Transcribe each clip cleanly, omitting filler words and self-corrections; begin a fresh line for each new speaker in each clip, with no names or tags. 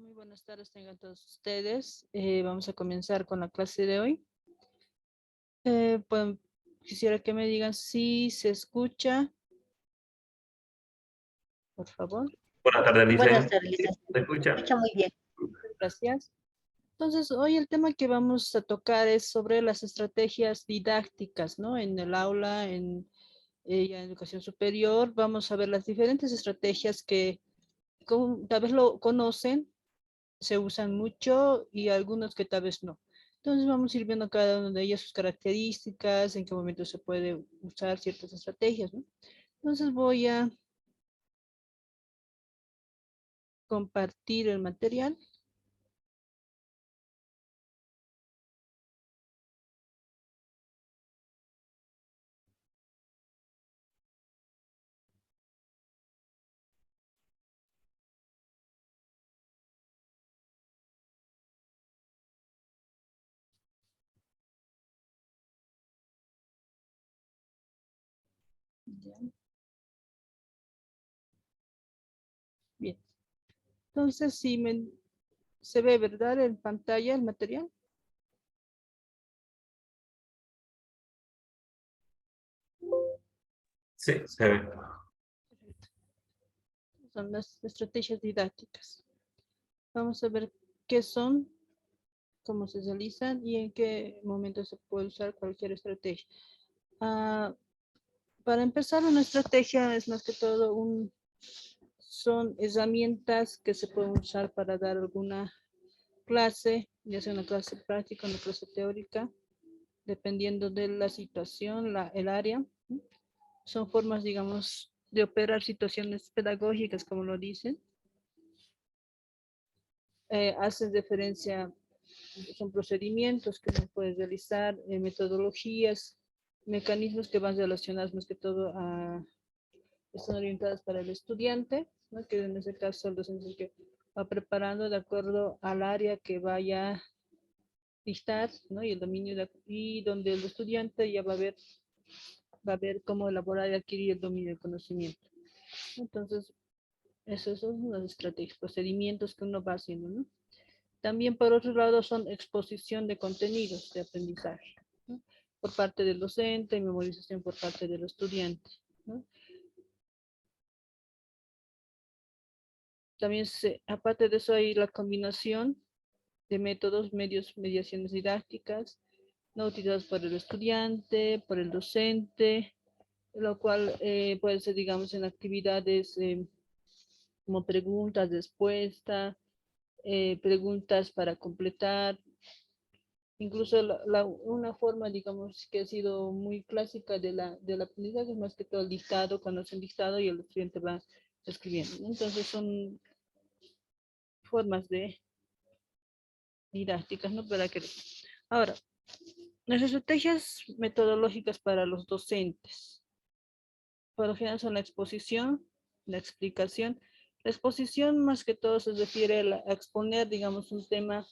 Muy buenas tardes tengan todos ustedes. Vamos a comenzar con la clase de hoy. Pues, quisiera que me digan si se escucha, por favor.
Buenas tardes,
Buenas
Licen.
tardes,
¿Sí?
licenciado.
¿Se
Se
escucha?
escucha muy bien.
Gracias. Entonces, hoy el tema que vamos a tocar es sobre las estrategias didácticas, ¿no? En el aula, ya en educación superior, vamos a ver las diferentes estrategias que tal vez lo conocen, se usan mucho y algunos que tal vez no. Entonces vamos a ir viendo cada una de ellas, sus características, en qué momento se puede usar ciertas estrategias, ¿no? Entonces voy a compartir el material. Ya. Bien. Entonces, si se ve, ¿verdad? En pantalla el material.
Sí, se ve.
Son las estrategias didácticas. Vamos a ver qué son, cómo se realizan y en qué momento se puede usar cualquier estrategia. Ah, para empezar, una estrategia es más que todo son herramientas que se pueden usar para dar alguna clase, ya sea una clase práctica, una clase teórica, dependiendo de la situación, el área. Son formas, digamos, de operar situaciones pedagógicas, como lo dicen. Hacen referencia, son procedimientos que uno puede realizar, metodologías, mecanismos que van relacionados más que todo están orientadas para el estudiante, ¿no? Que en ese caso el docente que va preparando de acuerdo al área que vaya a dictar, ¿no? Y el dominio, y donde el estudiante ya va a ver cómo elaborar y adquirir el dominio del conocimiento. Entonces, esos son las estrategias, procedimientos que uno va haciendo, ¿no? También, por otro lado, son exposición de contenidos de aprendizaje, ¿no? Por parte del docente y memorización por parte del estudiante, ¿no? También, aparte de eso, hay la combinación de métodos, medios, mediaciones didácticas, no utilizados por el estudiante, por el docente, lo cual puede ser, digamos, en actividades como preguntas, respuesta, preguntas para completar, incluso una forma, digamos, que ha sido muy clásica del aprendizaje es más que todo el dictado, cuando hacen dictado y el estudiante va escribiendo, ¿no? Entonces son formas de didácticas, ¿no? Para que... Ahora, las estrategias metodológicas para los docentes, por lo general son la exposición, la explicación. La exposición más que todo se refiere a exponer, digamos, un tema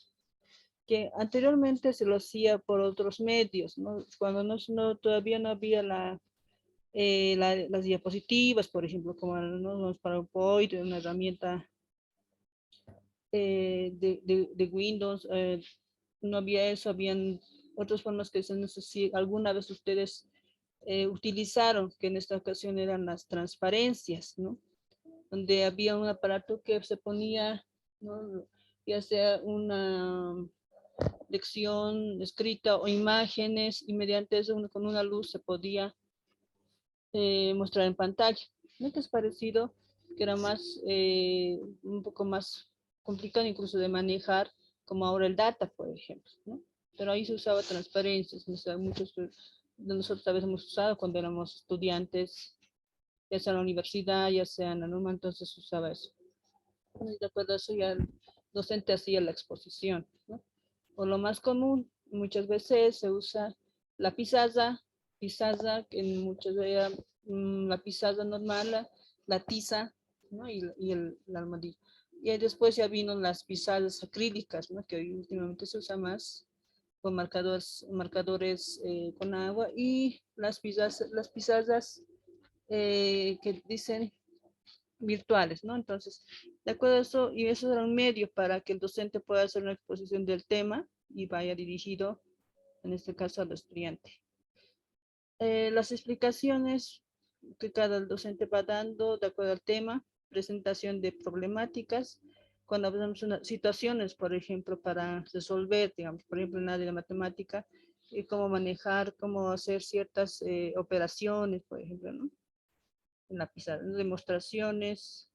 que anteriormente se lo hacía por otros medios, ¿no? Cuando todavía no había las diapositivas, por ejemplo, como ¿no? PowerPoint, una herramienta de Windows, no había eso, habían otras formas que no sé si alguna vez ustedes utilizaron, que en esta ocasión eran las transparencias, ¿no? Donde había un aparato que se ponía, ¿no? Ya sea una lección escrita o imágenes, y mediante eso con una luz se podía mostrar en pantalla, ¿no? Que es parecido, que era más, un poco más complicado incluso de manejar, como ahora el data, por ejemplo, ¿no? Pero ahí se usaba transparencias, muchos de nosotros tal vez hemos usado cuando éramos estudiantes, ya sea en la universidad, ya sea en la norma, entonces se usaba eso. Y de acuerdo a eso ya el docente hacía la exposición, ¿no? O lo más común, muchas veces se usa la pizarra, que en muchos veía la pizarra normal, la tiza, ¿no? La almohadilla. Y después ya vino las pizarras acrílicas, ¿no? Que hoy últimamente se usa más, con marcadores con agua, y las pizarras que dicen virtuales, ¿no? Entonces, de acuerdo a eso, y eso era un medio para que el docente pueda hacer una exposición del tema y vaya dirigido, en este caso, al estudiante. Las explicaciones que cada docente va dando de acuerdo al tema, presentación de problemáticas, cuando hablamos de situaciones, por ejemplo, para resolver, digamos, por ejemplo, en el área de matemática, cómo manejar, cómo hacer ciertas operaciones, por ejemplo, ¿no? En la pizarra, demostraciones,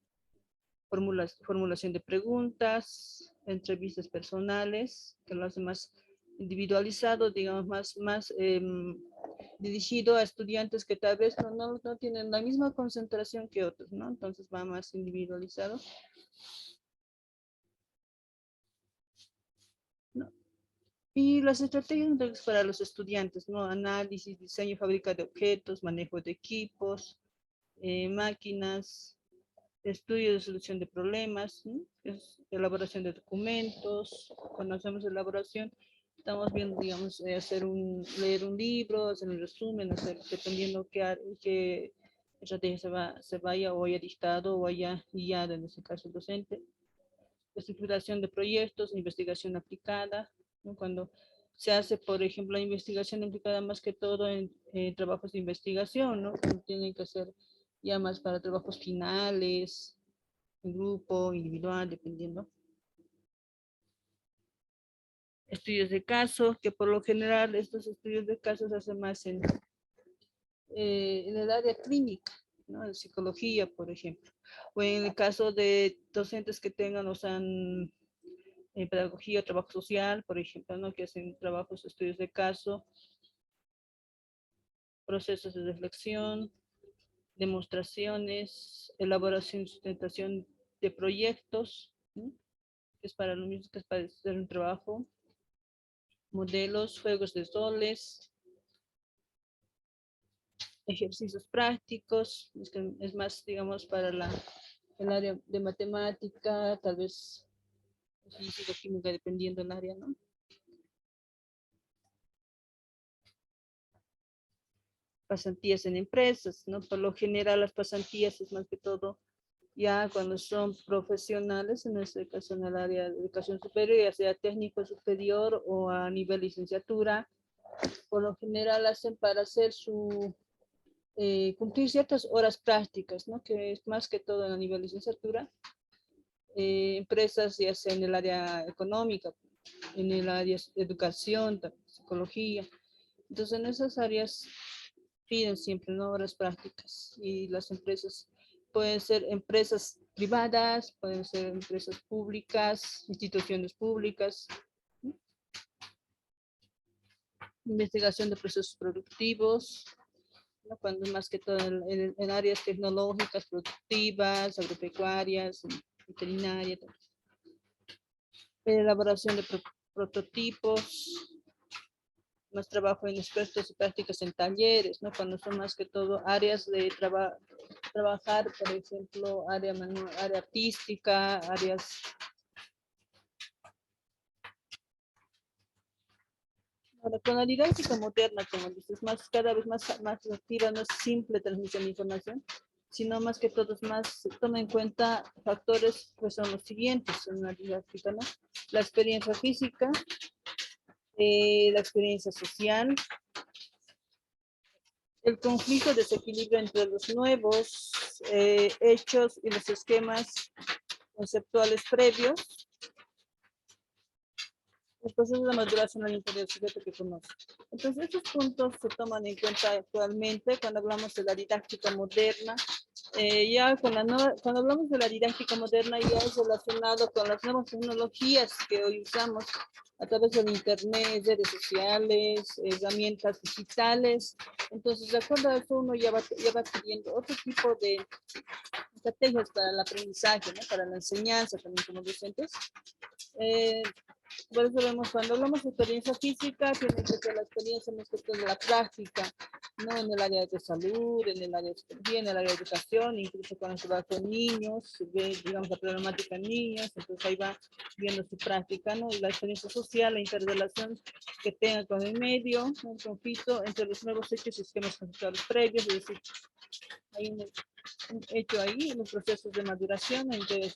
formulación de preguntas, entrevistas personales, que lo hace más individualizado, digamos, más dirigido a estudiantes que tal vez no tienen la misma concentración que otros, ¿no? Entonces va más individualizado, ¿no? Y las estrategias para los estudiantes, ¿no? Análisis, diseño, fábrica de objetos, manejo de equipos, máquinas, estudio de solución de problemas, ¿no? Es elaboración de documentos. Cuando hacemos elaboración, estamos viendo, digamos, leer un libro, hacer un resumen, hacer, dependiendo qué estrategia se vaya o haya dictado o haya guiado, en este caso el docente. Estructuración de proyectos, investigación aplicada, ¿no? Cuando se hace, por ejemplo, la investigación aplicada más que todo en trabajos de investigación, ¿no? Cuando tienen que hacer ya más para trabajos finales, en grupo, individual, dependiendo. Estudios de caso, que por lo general estos estudios de casos se hacen más en el área clínica, ¿no? En psicología, por ejemplo. O en el caso de docentes que tengan, o sea, en pedagogía, trabajo social, por ejemplo, ¿no? Que hacen trabajos, estudios de caso, procesos de reflexión, demostraciones, elaboración y sustentación de proyectos, ¿no? Que es para lo mismo que es para hacer un trabajo, modelos, juegos de roles, ejercicios prácticos, es más, digamos, para el área de matemática, tal vez física, química, dependiendo del área, ¿no? Pasantías en empresas, ¿no? Por lo general las pasantías es más que todo ya cuando son profesionales, en este caso en el área de educación superior, ya sea técnico superior o a nivel licenciatura, por lo general hacen para hacer cumplir ciertas horas prácticas, ¿no? Que es más que todo a nivel licenciatura, empresas ya sea en el área económica, en el área de educación, psicología. Entonces en esas áreas piden siempre, ¿no? Horas prácticas, y las empresas pueden ser empresas privadas, pueden ser empresas públicas, instituciones públicas, ¿no? Investigación de procesos productivos, ¿no? Cuando más que todo en áreas tecnológicas, productivas, agropecuarias, veterinaria, elaboración de prototipos, más trabajo en expertos y prácticas en talleres, ¿no? Cuando son más que todo áreas de trabajar, por ejemplo, área artística, áreas. Ahora, con la didáctica moderna, como dices, cada vez más activa, no es simple transmisión de información, sino más que todo, más toma en cuenta factores que son los siguientes en la didáctica, ¿no? La experiencia física, la experiencia social, el conflicto, desequilibrio entre los nuevos hechos y los esquemas conceptuales previos, los procesos de maduración al interior del sujeto que conoce. Entonces, estos puntos se toman en cuenta actualmente cuando hablamos de la didáctica moderna. Ya cuando hablamos de la didáctica moderna, ya es relacionado con las nuevas tecnologías que hoy usamos a través del internet, redes sociales, herramientas digitales. Entonces, de acuerdo a eso, uno ya va adquiriendo otro tipo de estrategias para el aprendizaje, ¿no? Para la enseñanza también como docentes. Por eso vemos, cuando hablamos de experiencia física, tiene que ser la experiencia más que todo de la práctica, ¿no? En el área de salud, en el área de psicología, en el área de educación, incluso cuando se va con niños, se ve, digamos, la problemática en niños, entonces ahí va viendo su práctica, ¿no? Y la experiencia social, la interrelación que tenga con el medio, un conflicto entre los nuevos hechos y esquemas conceptuales previos, es decir, hay hecho ahí en los procesos de maduración, en que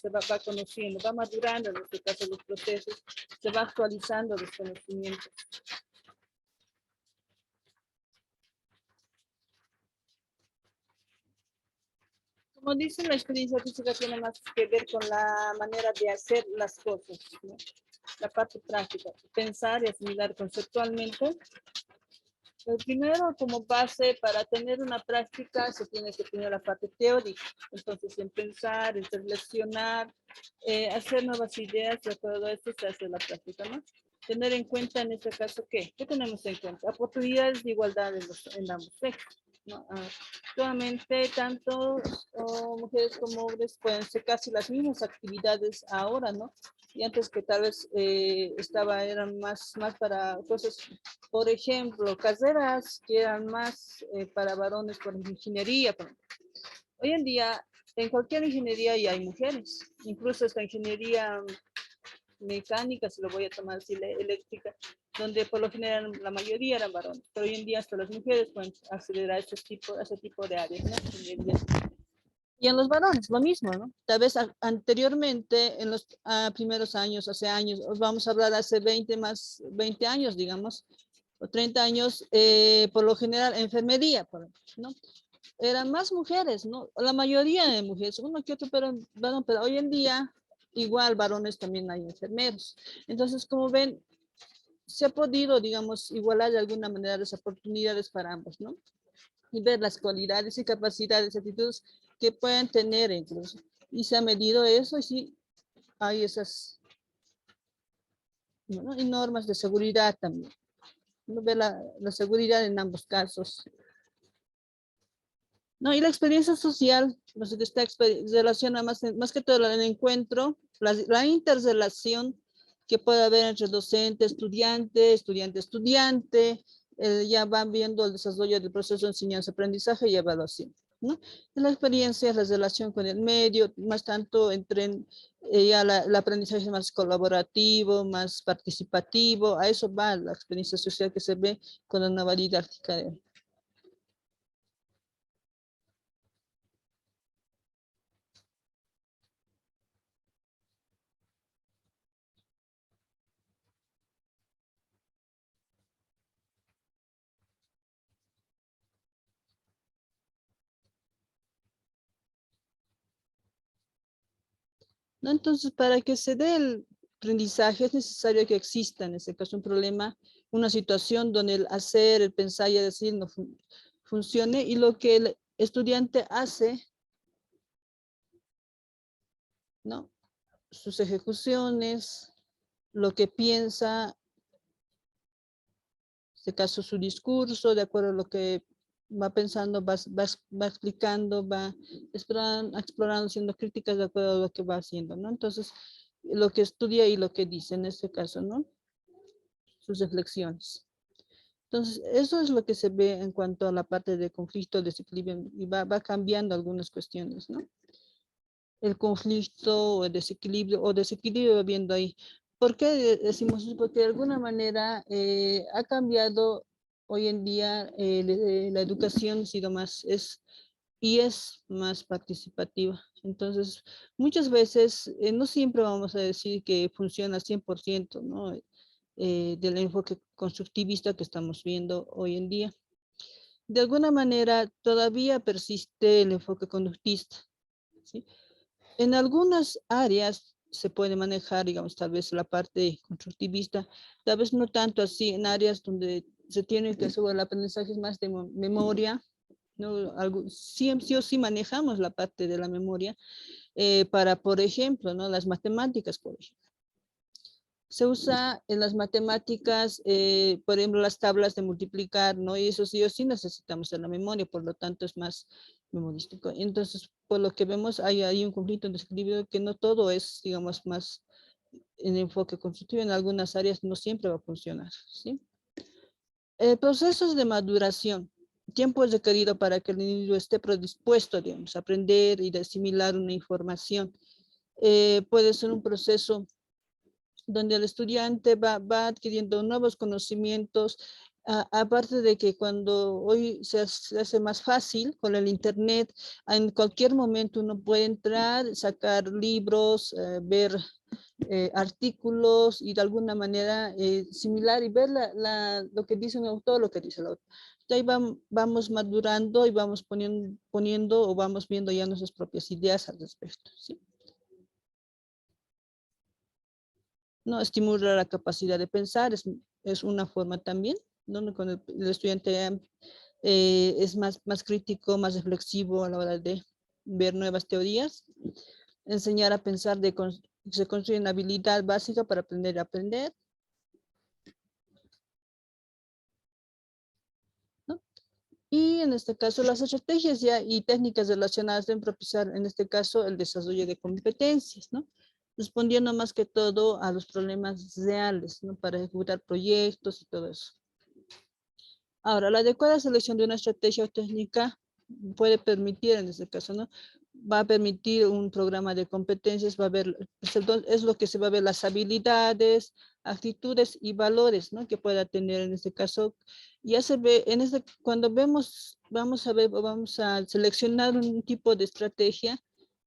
va conociendo, va madurando en este caso los procesos, se va actualizando los conocimientos. Como dice, la experiencia física tiene más que ver con la manera de hacer las cosas, ¿no? La parte práctica, pensar y asimilar conceptualmente. Primero, como base para tener una práctica, se tiene que tener la parte teórica. Entonces, en pensar, en reflexionar, hacer nuevas ideas, de todo esto se hace la práctica, ¿no? Tener en cuenta en este caso, ¿qué? ¿Qué tenemos en cuenta? Oportunidades de igualdad en ambos sexos, ¿no? Actualmente, tanto mujeres como hombres pueden ser casi las mismas actividades ahora, ¿no? Y antes que tal vez eran más para cosas, por ejemplo, carreras que eran más para varones, por ingeniería. Hoy en día, en cualquier ingeniería ya hay mujeres, incluso esta ingeniería mecánica, si lo voy a tomar así, eléctrica, donde por lo general la mayoría eran varones, pero hoy en día hasta las mujeres pueden acceder a ese tipo de áreas, ¿no? Y en los varones, lo mismo, ¿no? Tal vez anteriormente, en los primeros años, hace años, vamos a hablar hace 20 años, digamos, o 30 años, por lo general, enfermería, ¿no? Eran más mujeres, ¿no? La mayoría de mujeres, uno que otro, pero hoy en día, igual varones también hay enfermeros. Entonces, como ven, se ha podido, digamos, igualar de alguna manera las oportunidades para ambos, ¿no? Y ver las cualidades y capacidades, actitudes que pueden tener incluso. Y se ha medido eso y sí, hay esas, ¿no? Y normas de seguridad también. Uno ve la seguridad en ambos casos. No, y la experiencia social, no sé, esta relaciona más que todo el encuentro, la interrelación que puede haber entre docente, estudiante, ya van viendo el desarrollo del proceso de enseñanza-aprendizaje y evaluación, ¿no? Y la experiencia, la relación con el medio, más tanto entre ya el aprendizaje más colaborativo, más participativo, a eso va la experiencia social que se ve con la nueva didáctica. ¿No? Entonces, para que se dé el aprendizaje es necesario que exista, en este caso, un problema, una situación donde el hacer, el pensar y el decir no funcione, y lo que el estudiante hace, ¿no? Sus ejecuciones, lo que piensa, en este caso su discurso, de acuerdo a lo que va pensando, va explicando, va explorando, haciendo críticas de acuerdo a lo que va haciendo, ¿no? Entonces, lo que estudia y lo que dice en este caso, ¿no? Sus reflexiones. Entonces, eso es lo que se ve en cuanto a la parte de conflicto, desequilibrio, y va cambiando algunas cuestiones, ¿no? El conflicto, o desequilibrio viendo ahí. ¿Por qué decimos eso? Porque de alguna manera ha cambiado hoy en día la educación, ha sido y es más participativa. Entonces, muchas veces, no siempre vamos a decir que funciona 100%, ¿no? Del enfoque constructivista que estamos viendo hoy en día. De alguna manera, todavía persiste el enfoque conductista, ¿sí? En algunas áreas se puede manejar, digamos, tal vez la parte constructivista, tal vez no tanto así en áreas donde se tiene que hacer el aprendizaje más de memoria, ¿no? Sí, sí o sí manejamos la parte de la memoria para, por ejemplo, ¿no? Las matemáticas, por ejemplo. Se usa en las matemáticas, por ejemplo, las tablas de multiplicar, ¿no? Y eso sí o sí necesitamos en la memoria, por lo tanto es más memorístico. Entonces, por lo que vemos, hay un conflicto de equilibrio que no todo es, digamos, más en enfoque constructivo, en algunas áreas no siempre va a funcionar, ¿sí? Procesos de maduración. Tiempo es requerido para que el individuo esté predispuesto, digamos, a aprender y de asimilar una información. Puede ser un proceso donde el estudiante va adquiriendo nuevos conocimientos Aparte de que cuando hoy se hace más fácil con el internet, en cualquier momento uno puede entrar, sacar libros, ver artículos y de alguna manera similar y ver lo que dice un autor, lo que dice el autor. De ahí vamos madurando y vamos poniendo o vamos viendo ya nuestras propias ideas al respecto, ¿sí? No, estimular la capacidad de pensar es una forma también, donde con el estudiante es más crítico, más reflexivo a la hora de ver nuevas teorías, enseñar a pensar se construye una habilidad básica para aprender a aprender, ¿no? Y en este caso las estrategias ya y técnicas relacionadas deben propiciar en este caso el desarrollo de competencias, ¿no? Respondiendo más que todo a los problemas reales, ¿no? Para ejecutar proyectos y todo eso. Ahora, la adecuada selección de una estrategia o técnica puede permitir, en este caso, ¿no? Va a permitir un programa de competencias, va a ver, es lo que se va a ver las habilidades, actitudes y valores, ¿no? Que pueda tener en este caso. Ya se ve, cuando vamos a ver, vamos a seleccionar un tipo de estrategia,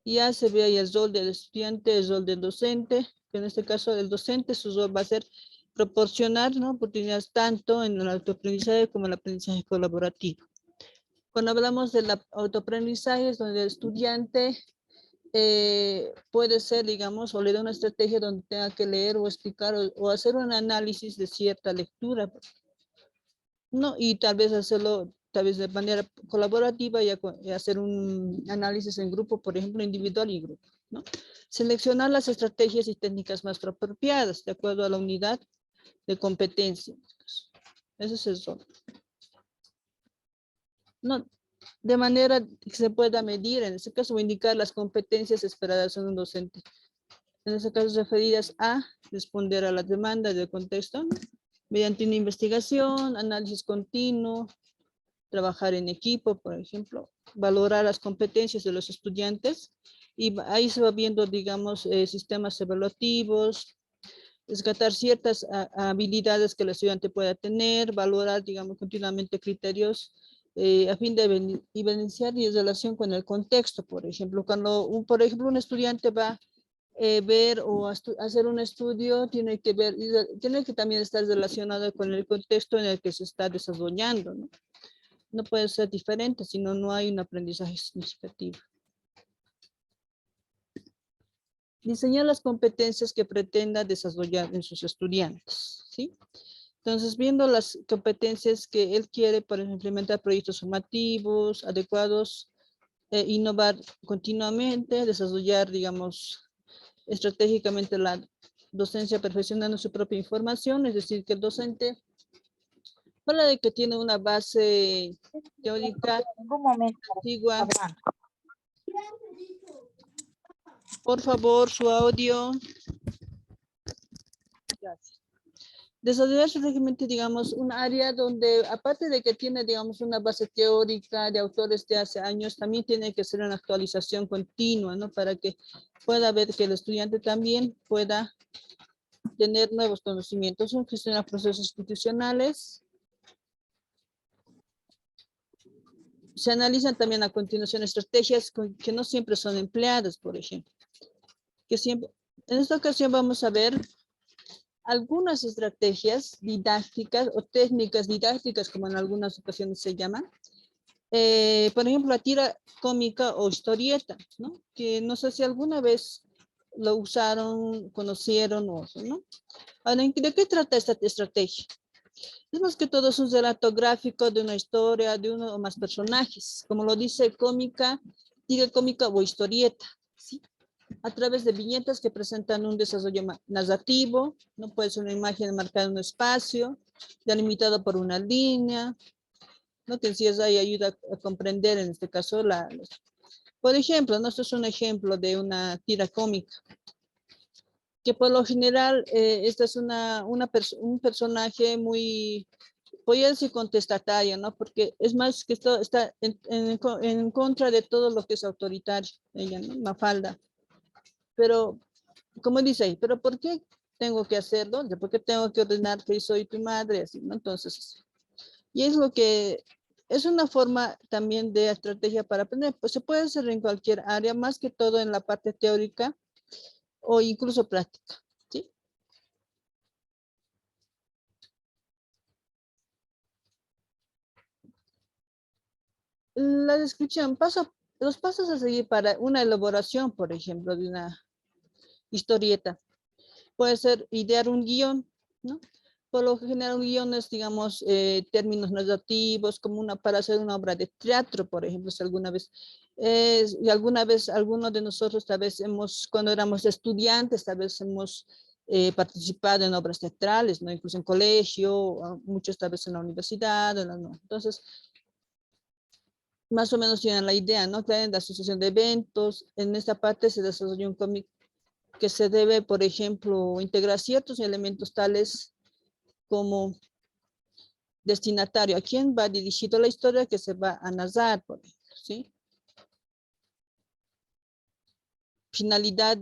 ya se ve ahí el rol del estudiante, el rol del docente, que en este caso el docente, su rol va a ser proporcionar, ¿no? Oportunidades tanto en el autoaprendizaje como en el aprendizaje colaborativo. Cuando hablamos del autoaprendizaje es donde el estudiante puede ser, digamos, o le da una estrategia donde tenga que leer o explicar o hacer un análisis de cierta lectura, ¿no? Y tal vez hacerlo, tal vez de manera colaborativa y hacer un análisis en grupo, por ejemplo, individual y grupo, ¿no? Seleccionar las estrategias y técnicas más apropiadas de acuerdo a la unidad de competencia. Ese es el rol. No, de manera que se pueda medir, en este caso, o indicar las competencias esperadas en un docente. En este caso, referidas a responder a la demanda del contexto, ¿no? Mediante una investigación, análisis continuo, trabajar en equipo, por ejemplo, valorar las competencias de los estudiantes y ahí se va viendo, digamos, sistemas evaluativos, rescatar ciertas habilidades que el estudiante pueda tener, valorar, digamos, continuamente criterios a fin de evidenciar y en relación con el contexto, por ejemplo. Cuando, por ejemplo, un estudiante va a ver o hacer un estudio, tiene que también estar relacionado con el contexto en el que se está desarrollando, ¿no? No puede ser diferente, si no, no hay un aprendizaje significativo. Diseñar las competencias que pretenda desarrollar en sus estudiantes, ¿sí? Entonces, viendo las competencias que él quiere para implementar proyectos formativos adecuados, innovar continuamente, desarrollar, digamos, estratégicamente la docencia perfeccionando su propia información, es decir, que el docente, fuera de que tiene una base teórica
Un momento,
antigua,
hablando.
por favor, su audio. Gracias. Desarrollar estratégicamente, digamos, un área donde, aparte de que tiene, digamos, una base teórica de autores de hace años, también tiene que ser una actualización continua, ¿no? Para que pueda ver que el estudiante también pueda tener nuevos conocimientos, gestionar procesos institucionales. Se analizan también a continuación estrategias que no siempre son empleadas, por ejemplo. En esta ocasión vamos a ver algunas estrategias didácticas o técnicas didácticas, como en algunas ocasiones se llaman. Por ejemplo, la tira cómica o historieta, ¿no? Que no sé si alguna vez lo usaron, conocieron o ¿no? Ahora, ¿de qué trata esta estrategia? Es más que todo es un relato gráfico de una historia, de uno o más personajes, como lo dice cómica, tira cómica o historieta, ¿sí? A través de viñetas que presentan un desarrollo narrativo, no puede ser una imagen marcada en un espacio, delimitada por una línea, ¿no? Que en sí es ahí ayuda a comprender, en este caso, por ejemplo, ¿no? Esto es un ejemplo de una tira cómica, que por lo general, esta es un personaje muy, voy a decir contestatario, ¿no? Porque es más que esto está en contra de todo lo que es autoritario, ella, ¿no? Mafalda. Pero, como dice ahí, ¿pero por qué tengo que hacerlo? ¿Por qué tengo que ordenar que soy tu madre? Así, ¿no? Entonces, Y es lo que es una forma también de estrategia para aprender. Pues se puede hacer en cualquier área, más que todo en la parte teórica o incluso práctica. ¿Sí? La descripción, los pasos a seguir para una elaboración, por ejemplo, de una historieta. Puede ser idear un guión, ¿no? Por lo general un guión es, digamos, términos narrativos, como para hacer una obra de teatro, por ejemplo, si alguna vez algunos de nosotros tal vez cuando éramos estudiantes, tal vez hemos participado en obras teatrales, ¿no? Incluso en colegio, muchos tal vez en la universidad, ¿no? Entonces, más o menos tienen la idea, ¿no? Que en la asociación de eventos, en esta parte se desarrolla un cómic que se debe, por ejemplo, integrar ciertos elementos tales como destinatario, a quién va dirigido la historia que se va a narrar, por ejemplo, ¿sí? Finalidad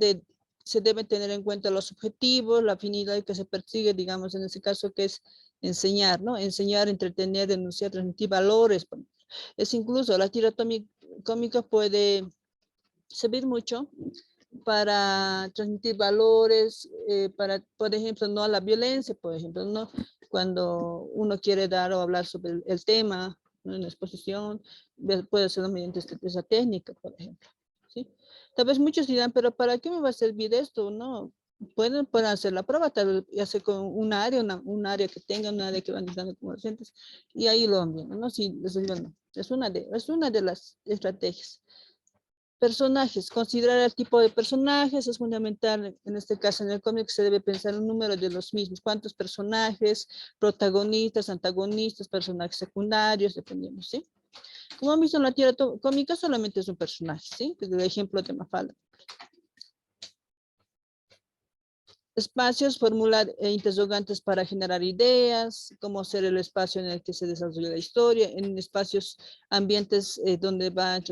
se deben tener en cuenta los objetivos, la finalidad que se persigue, digamos, en este caso que es enseñar, ¿no? Enseñar, entretener, denunciar, transmitir valores. Es incluso la tira cómica puede servir mucho para transmitir valores, para, por ejemplo, no a la violencia, por ejemplo, no cuando uno quiere dar o hablar sobre el tema, ¿no? En la exposición, puede hacerlo mediante esa técnica, por ejemplo. ¿Sí? Tal vez muchos dirán, pero ¿para qué me va a servir esto? No, pueden hacer la prueba, tal vez ya sea con un área, un área que tengan, un área que van dando como docentes, y ahí lo envían, ¿no? Sí, bueno, es una de las estrategias. Personajes, considerar el tipo de personajes es fundamental. En este caso, en el cómic se debe pensar el número de los mismos. ¿Cuántos personajes, protagonistas, antagonistas, personajes secundarios, dependiendo, ¿sí? Como han visto en la tira cómica, solamente es un personaje, ¿sí? Desde el ejemplo de Mafalda. Espacios, formular interrogantes para generar ideas, cómo ser el espacio en el que se desarrolla la historia, en espacios, ambientes donde van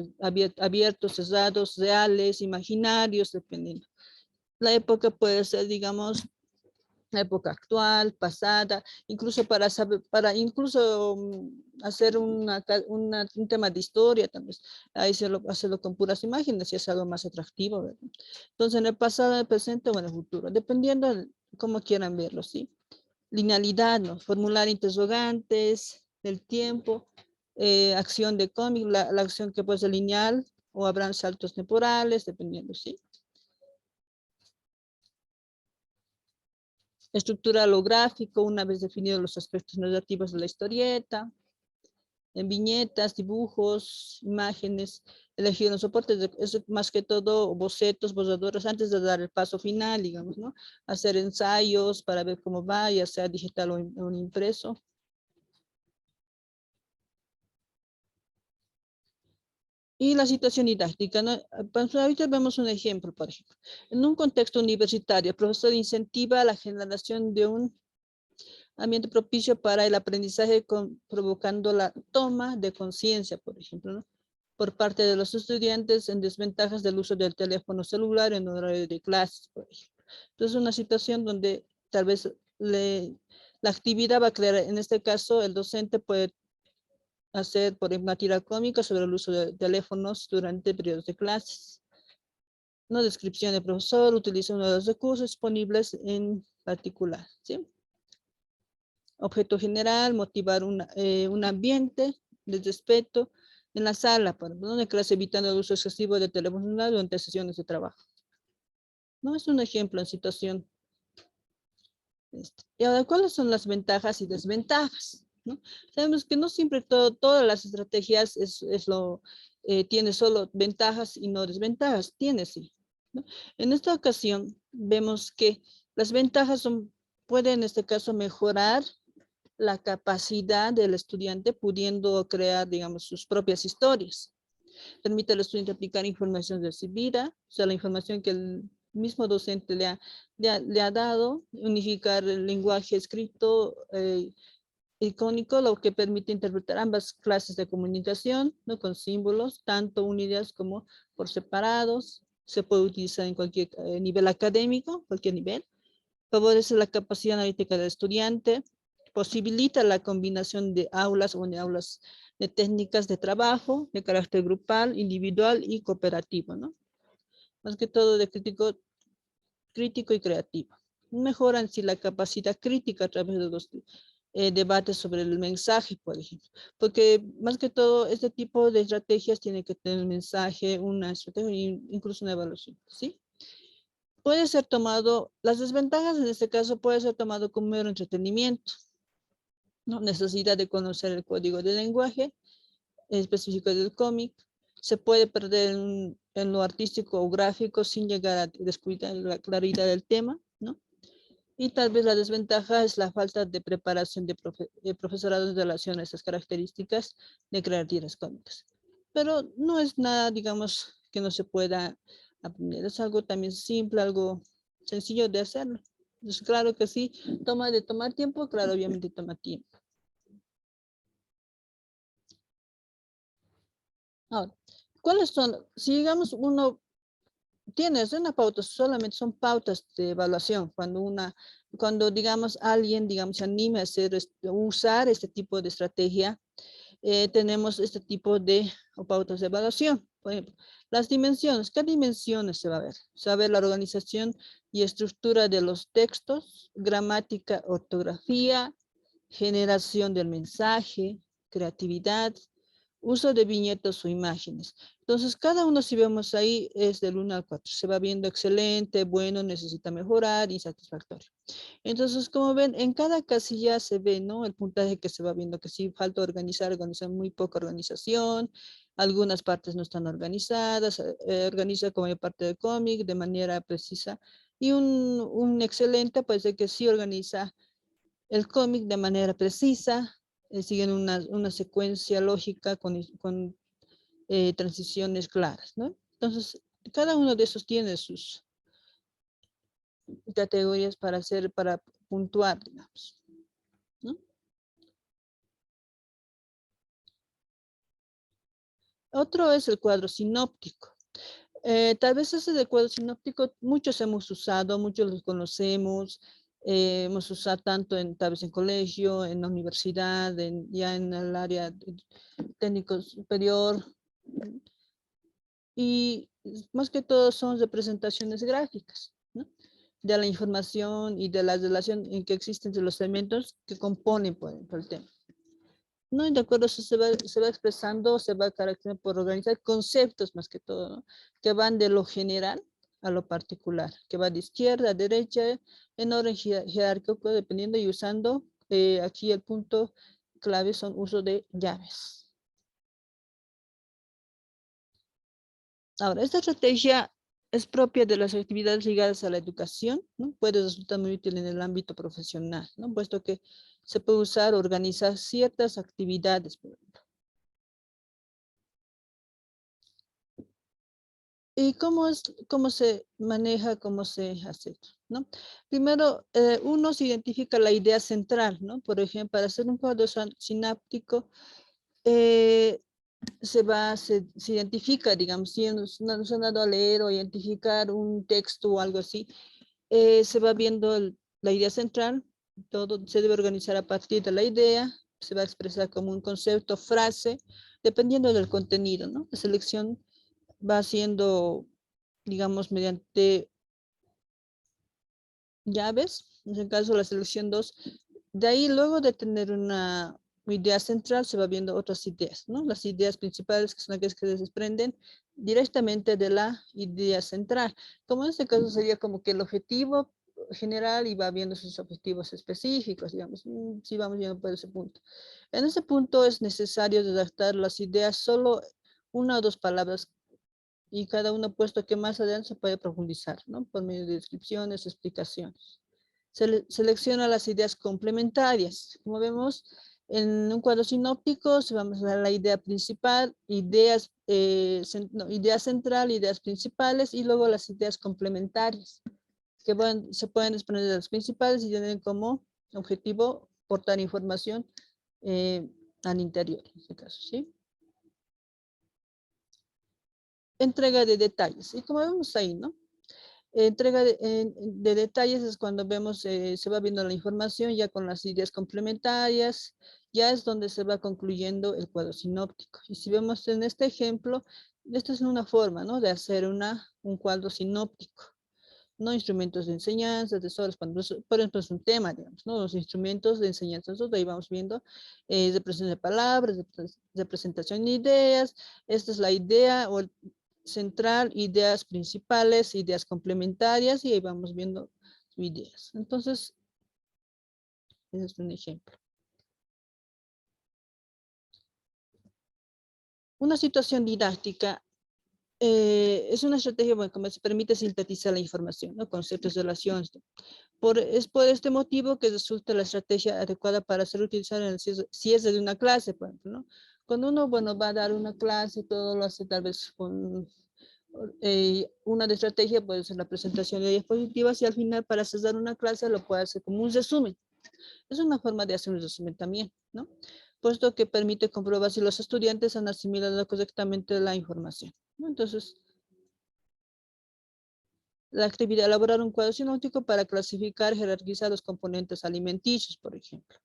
abiertos, cerrados, reales, imaginarios, dependiendo. La época puede ser, digamos, la época actual, pasada, incluso para saber, para incluso hacer un tema de historia también. Ahí hacerlo con puras imágenes y es algo más atractivo, ¿verdad? Entonces, en el pasado, en el presente o en el futuro, dependiendo de cómo quieran verlo, ¿sí? Linealidad, ¿no? Formular interrogantes, el tiempo, acción de cómic, la acción que puede ser lineal o habrán saltos temporales, dependiendo, ¿sí? Estructura holográfico, una vez definidos los aspectos narrativos de la historieta, en viñetas, dibujos, imágenes, elegir un soporte, es más que todo bocetos, borradores, antes de dar el paso final, digamos, ¿no? Hacer ensayos para ver cómo va, ya sea digital o un impreso. Y la situación didáctica, ¿no? Pues ahorita vemos un ejemplo, por ejemplo. En un contexto universitario, el profesor incentiva la generación de un ambiente propicio para el aprendizaje, provocando la toma de conciencia, por ejemplo, ¿no? Por parte de los estudiantes en desventajas del uso del teléfono celular en horario de clases, por ejemplo. Entonces, una situación donde tal vez la actividad va a crear, en este caso, el docente puede hacer, por ejemplo, una tira cómica sobre el uso de teléfonos durante periodos de clases. Una descripción del profesor, utiliza uno de los recursos disponibles en particular, ¿sí? Objeto general, motivar un ambiente de respeto en la sala, por ejemplo, una clase evitando el uso excesivo de teléfono durante sesiones de trabajo. No es un ejemplo en situación. Y ahora, ¿cuáles son las ventajas y desventajas? ¿No? Sabemos que no siempre todas las estrategias tiene solo ventajas y no desventajas, tiene sí. ¿No? En esta ocasión vemos que las ventajas pueden en este caso mejorar la capacidad del estudiante pudiendo crear, digamos, sus propias historias. Permite al estudiante aplicar información recibida, o sea, la información que el mismo docente le ha dado, unificar el lenguaje escrito icónico, lo que permite interpretar ambas clases de comunicación, ¿no? Con símbolos, tanto unidas como por separados. Se puede utilizar en cualquier nivel académico, cualquier nivel. Favorece la capacidad analítica del estudiante, posibilita la combinación de aulas o de aulas de técnicas de trabajo de carácter grupal, individual y cooperativo, ¿no? Más que todo de crítico y creativo. Mejoran si la capacidad crítica a través de los debates sobre el mensaje, por ejemplo. Porque más que todo, este tipo de estrategias tiene que tener un mensaje, una estrategia e incluso una evaluación, ¿sí? Puede ser tomado, las desventajas en este caso puede ser tomado como mero entretenimiento, ¿no? Necesidad de conocer el código de lenguaje específico del cómic, se puede perder en lo artístico o gráfico sin llegar a descuidar la claridad del tema, ¿no? Y tal vez la desventaja es la falta de preparación de profesorado en relación a estas características de crear tiras cómicas. Pero no es nada, digamos, que no se pueda aprender. Es algo también simple, algo sencillo de hacerlo. Pues claro que sí, tomar tiempo, claro, obviamente toma tiempo. Ahora, ¿cuáles son? Si digamos uno tienes una pauta, solamente son pautas de evaluación. Cuando digamos alguien, digamos, se anime a usar este tipo de estrategia, tenemos este tipo de pautas de evaluación. Por ejemplo, las dimensiones, ¿qué dimensiones se va a ver? Se va a ver la organización y estructura de los textos, gramática, ortografía, generación del mensaje, creatividad, uso de viñetas o imágenes. Entonces, cada uno, si vemos ahí, es del 1 al 4. Se va viendo excelente, bueno, necesita mejorar, insatisfactorio. Entonces, como ven, en cada casilla se ve, ¿no? El puntaje que se va viendo, que sí falta organizar muy poca organización, algunas partes no están organizadas, organiza como parte del cómic de manera precisa. Y un excelente, pues, de que sí organiza el cómic de manera precisa, siguen una secuencia lógica con transiciones claras, ¿no? Entonces, cada uno de esos tiene sus categorías para puntuar, digamos, ¿no? Otro es el cuadro sinóptico. Tal vez ese de cuadro sinóptico muchos hemos usado, muchos los conocemos, hemos usado tanto tal vez en colegio, en la universidad, ya en el área técnico superior, y más que todo son representaciones gráficas, ¿no? De la información y de la relación en que existen entre los elementos que componen por el tema. No, y de acuerdo, eso se va expresando, se va caracterizando por organizar conceptos más que todo, ¿no? Que van de lo general a lo particular, que va de izquierda a derecha en orden jerárquico, dependiendo y usando, aquí el punto clave son uso de llaves. Ahora, esta estrategia es propia de las actividades ligadas a la educación, ¿no? Puede resultar muy útil en el ámbito profesional, ¿no? Puesto que se puede usar, organizar ciertas actividades, por ejemplo. ¿Y cómo se maneja, cómo se hace, ¿no? Primero, uno se identifica la idea central, ¿no? Por ejemplo, para hacer un cuadro sináptico, eh, se identifica, digamos, si nos han dado a leer o identificar un texto o algo así, se va viendo la idea central, todo se debe organizar a partir de la idea, se va a expresar como un concepto, frase, dependiendo del contenido, ¿no? La selección va haciendo, digamos, mediante llaves, en este caso la selección 2. De ahí, luego de tener una idea central, se va viendo otras ideas, ¿no? Las ideas principales, que son aquellas que se desprenden directamente de la idea central. Como en este caso sería como que el objetivo general y va viendo sus objetivos específicos, digamos, si vamos viendo por ese punto. En ese punto es necesario redactar las ideas solo una o dos palabras y cada uno puesto que más adelante se puede profundizar, ¿no? Por medio de descripciones, explicaciones. Selecciona las ideas complementarias. Como vemos, en un cuadro sinóptico se vamos a dar la idea principal, idea central, ideas principales y luego las ideas complementarias, que se pueden desprender de las principales y tienen como objetivo portar información al interior, en este caso, ¿sí? Entrega de detalles. Y como vemos ahí, ¿no? Entrega de detalles es cuando vemos, se va viendo la información ya con las ideas complementarias, ya es donde se va concluyendo el cuadro sinóptico. Y si vemos en este ejemplo, esta es una forma, ¿no?, de hacer un cuadro sinóptico. No instrumentos de enseñanza, tesores, por ejemplo, es un tema, digamos, ¿no? Los instrumentos de enseñanza, nosotros ahí vamos viendo de presentación de palabras, de presentación de ideas. Esta es la idea o el central, ideas principales, ideas complementarias, y ahí vamos viendo ideas. Entonces, ese es un ejemplo. Una situación didáctica es una estrategia, bueno, como se permite sintetizar la información, ¿no?, conceptos de relaciones. Es por este motivo que resulta la estrategia adecuada para ser utilizada en el cierre de una clase, por ejemplo, ¿no? Cuando uno, bueno, va a dar una clase, todo lo hace tal vez con una de estrategia, puede ser la presentación de diapositivas, y al final, para cerrar una clase, lo puede hacer como un resumen. Es una forma de hacer un resumen también, ¿no?, puesto que permite comprobar si los estudiantes han asimilado correctamente la información, ¿no? Entonces, la actividad, elaborar un cuadro sinóptico para clasificar y jerarquizar los componentes alimenticios, por ejemplo.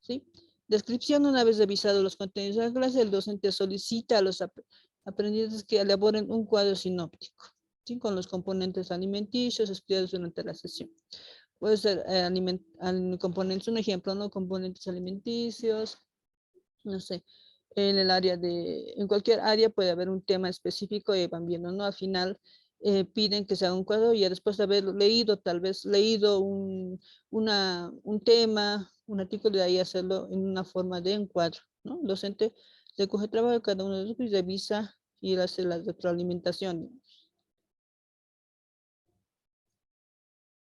¿Sí? Descripción: una vez revisados los contenidos de la clase, el docente solicita a los aprendientes que elaboren un cuadro sinóptico, ¿sí?, con los componentes alimenticios estudiados durante la sesión. Puede ser componentes, un ejemplo, ¿no?, componentes alimenticios, no sé, en cualquier área puede haber un tema específico y van viendo, ¿no? Al final piden que se haga un cuadro, y ya después de haber leído, tal vez leído un tema, un artículo, de ahí hacerlo en una forma de encuadro, ¿no? El docente recoge trabajo de cada uno de los grupos y revisa y hace la retroalimentación.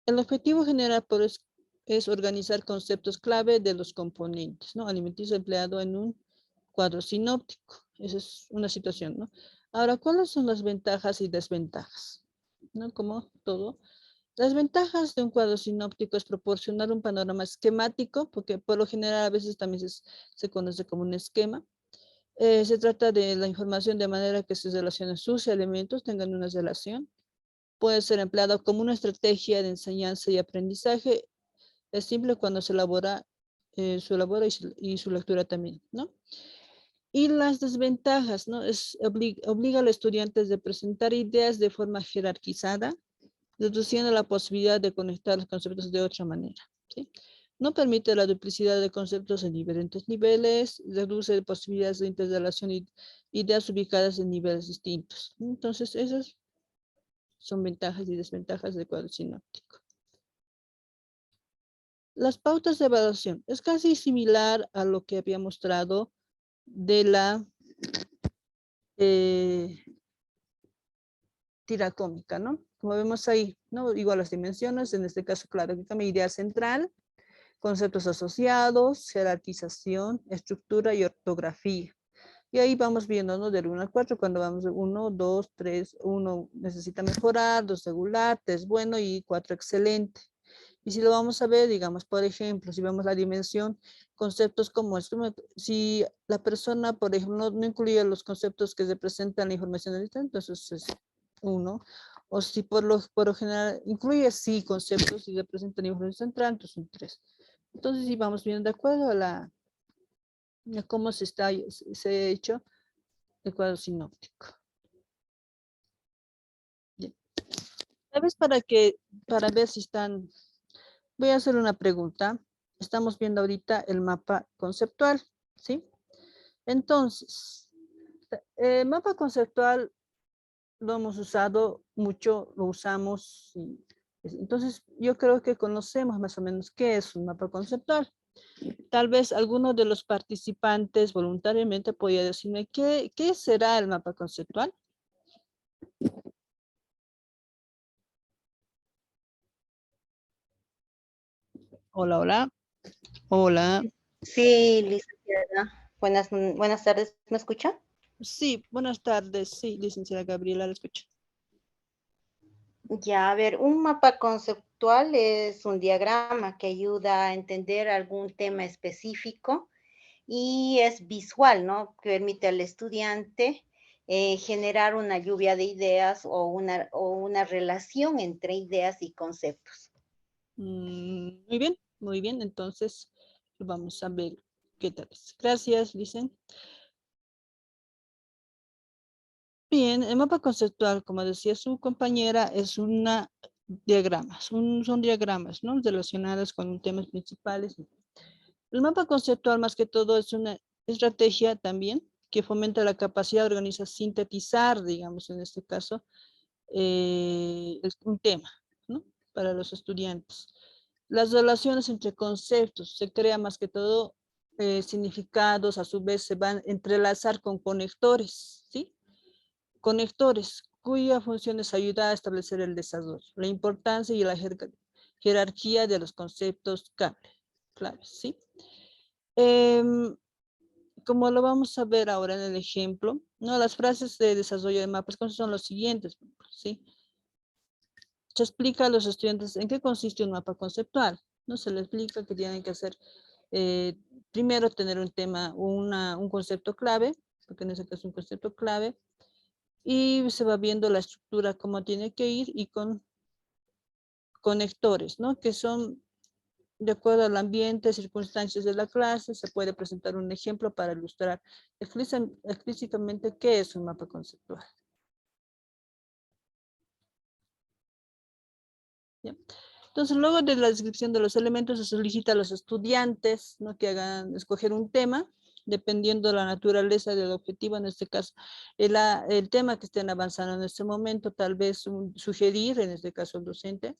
El objetivo general es organizar conceptos clave de los componentes, ¿no?, alimenticios empleado en un cuadro sinóptico. Esa es una situación, ¿no? Ahora, ¿cuáles son las ventajas y desventajas? ¿No? Como todo. Las ventajas de un cuadro sinóptico es proporcionar un panorama esquemático, porque por lo general a veces también se conoce como un esquema. Se trata de la información de manera que se relacionen sus elementos, tengan una relación. Puede ser empleado como una estrategia de enseñanza y aprendizaje. Es simple cuando se elabora, y su lectura también, ¿no? Y las desventajas, ¿no? Obliga al estudiante a presentar ideas de forma jerarquizada, reduciendo la posibilidad de conectar los conceptos de otra manera, ¿sí? No permite la duplicidad de conceptos en diferentes niveles, reduce posibilidades de interrelación y ideas ubicadas en niveles distintos. Entonces, esas son ventajas y desventajas del cuadro sinóptico. Las pautas de evaluación. Es casi similar a lo que había mostrado de la tira cómica, ¿no? Como vemos ahí, ¿no? Igual las dimensiones, en este caso, claro, idea central, conceptos asociados, jerarquización, estructura y ortografía. Y ahí vamos viendo, ¿no?, del 1 al 4, cuando vamos de 1, 2, 3, 1 necesita mejorar, 2 regular, 3 bueno y 4 excelente. Y si lo vamos a ver, digamos, por ejemplo, si vemos la dimensión, conceptos como esto, si la persona, por ejemplo, no incluye los conceptos que representan la información del instante, entonces es 1. O si por lo general incluye sí conceptos y representan la información central, entonces un 3. Entonces, si vamos viendo de acuerdo a cómo se ha hecho el cuadro sinóptico. Bien. Tal vez para ver si están, voy a hacer una pregunta. Estamos viendo ahorita el mapa conceptual, ¿sí? Entonces, el mapa conceptual lo hemos usado mucho, lo usamos. Entonces, yo creo que conocemos más o menos qué es un mapa conceptual. Tal vez alguno de los participantes voluntariamente podría decirme qué será el mapa conceptual. Hola, hola. Hola.
Sí, licenciada. Buenas tardes. ¿Me escucha?
Sí, buenas tardes. Sí, licenciada Gabriela, la escucho.
Ya, a ver, un mapa conceptual es un diagrama que ayuda a entender algún tema específico y es visual, ¿no? Que permite al estudiante generar una lluvia de ideas o una relación entre ideas y conceptos.
Muy bien, muy bien. Entonces, vamos a ver qué tal es. Gracias, dicen. Bien, el mapa conceptual, como decía su compañera, es una diagramas, son diagramas, ¿no? Relacionadas con temas principales. El mapa conceptual, más que todo, es una estrategia también que fomenta la capacidad de organizar, sintetizar, digamos, en este caso, un tema, ¿no? Para los estudiantes. Las relaciones entre conceptos se crea más que todo significados, a su vez se van a entrelazar con conectores, ¿sí? Conectores cuya función es ayudar a establecer el desarrollo, la importancia y la jerarquía de los conceptos claves, ¿sí? Como lo vamos a ver ahora en el ejemplo, ¿no? Las frases de desarrollo de mapas son los siguientes, ¿sí? Se explica a los estudiantes en qué consiste un mapa conceptual, ¿no? Se les explica que tienen que hacer, primero tener un tema, un concepto clave, porque en ese caso es un concepto clave, y se va viendo la estructura, cómo tiene que ir, y con conectores, ¿no? Que son de acuerdo al ambiente, circunstancias de la clase. Se puede presentar un ejemplo para ilustrar explícitamente qué es un mapa conceptual. ¿Ya? Entonces, luego de la descripción de los elementos, se solicita a los estudiantes, ¿no? Que hagan, escoger un tema, dependiendo de la naturaleza del objetivo. En este caso, el tema que estén avanzando en este momento, tal vez sugerir, en este caso el docente.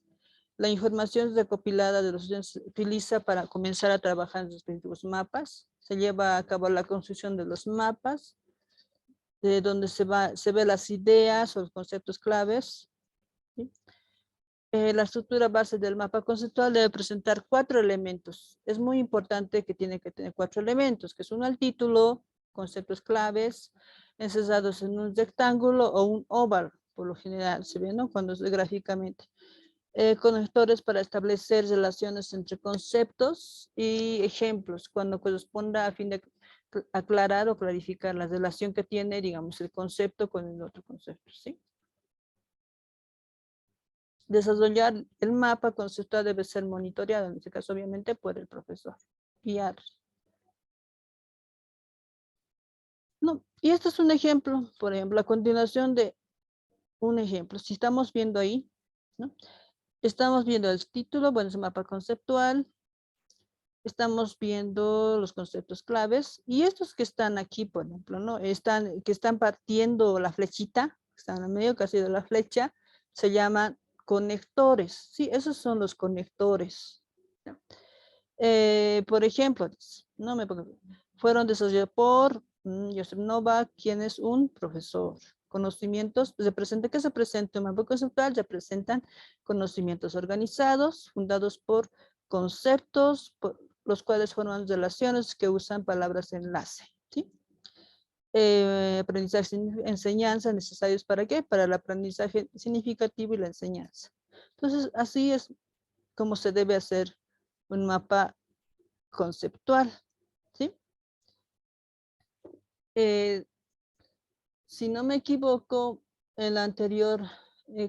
La información recopilada de los estudiantes se utiliza para comenzar a trabajar en los respectivos mapas. Se lleva a cabo la construcción de los mapas, de donde se ve las ideas o los conceptos claves, ¿sí? La estructura base del mapa conceptual debe presentar 4 elementos. Es muy importante que tiene que tener 4 elementos, que son el título, conceptos claves, encerrados en un rectángulo o un óvalo, por lo general se ve, ¿no? Cuando es gráficamente. Conectores para establecer relaciones entre conceptos y ejemplos, cuando corresponda a fin de aclarar o clarificar la relación que tiene, digamos, el concepto con el otro concepto, ¿sí? Desarrollar el mapa conceptual debe ser monitoreado, en este caso obviamente por el profesor. Guiar. No, y este es un ejemplo, por ejemplo, a continuación de un ejemplo. Si estamos viendo ahí, ¿no? Estamos viendo el título, bueno, es un mapa conceptual. Estamos viendo los conceptos claves, y estos que están aquí, por ejemplo, ¿no? Que están partiendo la flechita, están en medio casi de la flecha, se llaman conectores, ¿sí? Esos son los conectores. Por ejemplo, no me pongo, fueron desarrollados por Joseph Novak, quien es un profesor. Conocimientos, ¿qué se presenta? Un mapa conceptual representan conocimientos organizados, fundados por conceptos, los cuales forman relaciones que usan palabras enlace, ¿sí? Aprendizaje, enseñanza, necesarios ¿para qué? Para el aprendizaje significativo y la enseñanza. Entonces, así es como se debe hacer un mapa conceptual, ¿sí? Si no me equivoco, en la anterior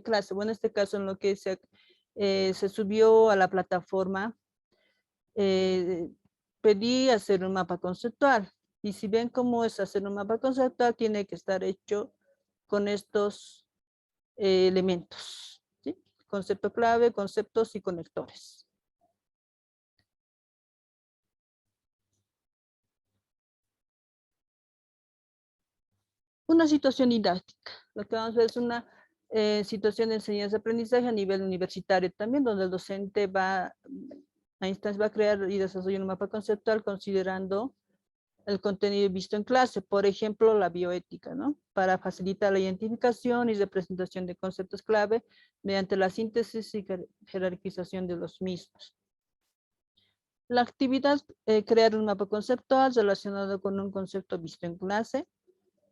clase, bueno, en este caso en lo que se subió a la plataforma, pedí hacer un mapa conceptual. Y si ven cómo es hacer un mapa conceptual, tiene que estar hecho con estos elementos, ¿sí? Concepto clave, conceptos y conectores. Una situación didáctica. Lo que vamos a ver es una situación de enseñanza-aprendizaje a nivel universitario también, donde el docente va a crear y desarrollar un mapa conceptual considerando el contenido visto en clase, por ejemplo, la bioética, ¿no? Para facilitar la identificación y representación de conceptos clave mediante la síntesis y jerarquización de los mismos. La actividad, crear un mapa conceptual relacionado con un concepto visto en clase.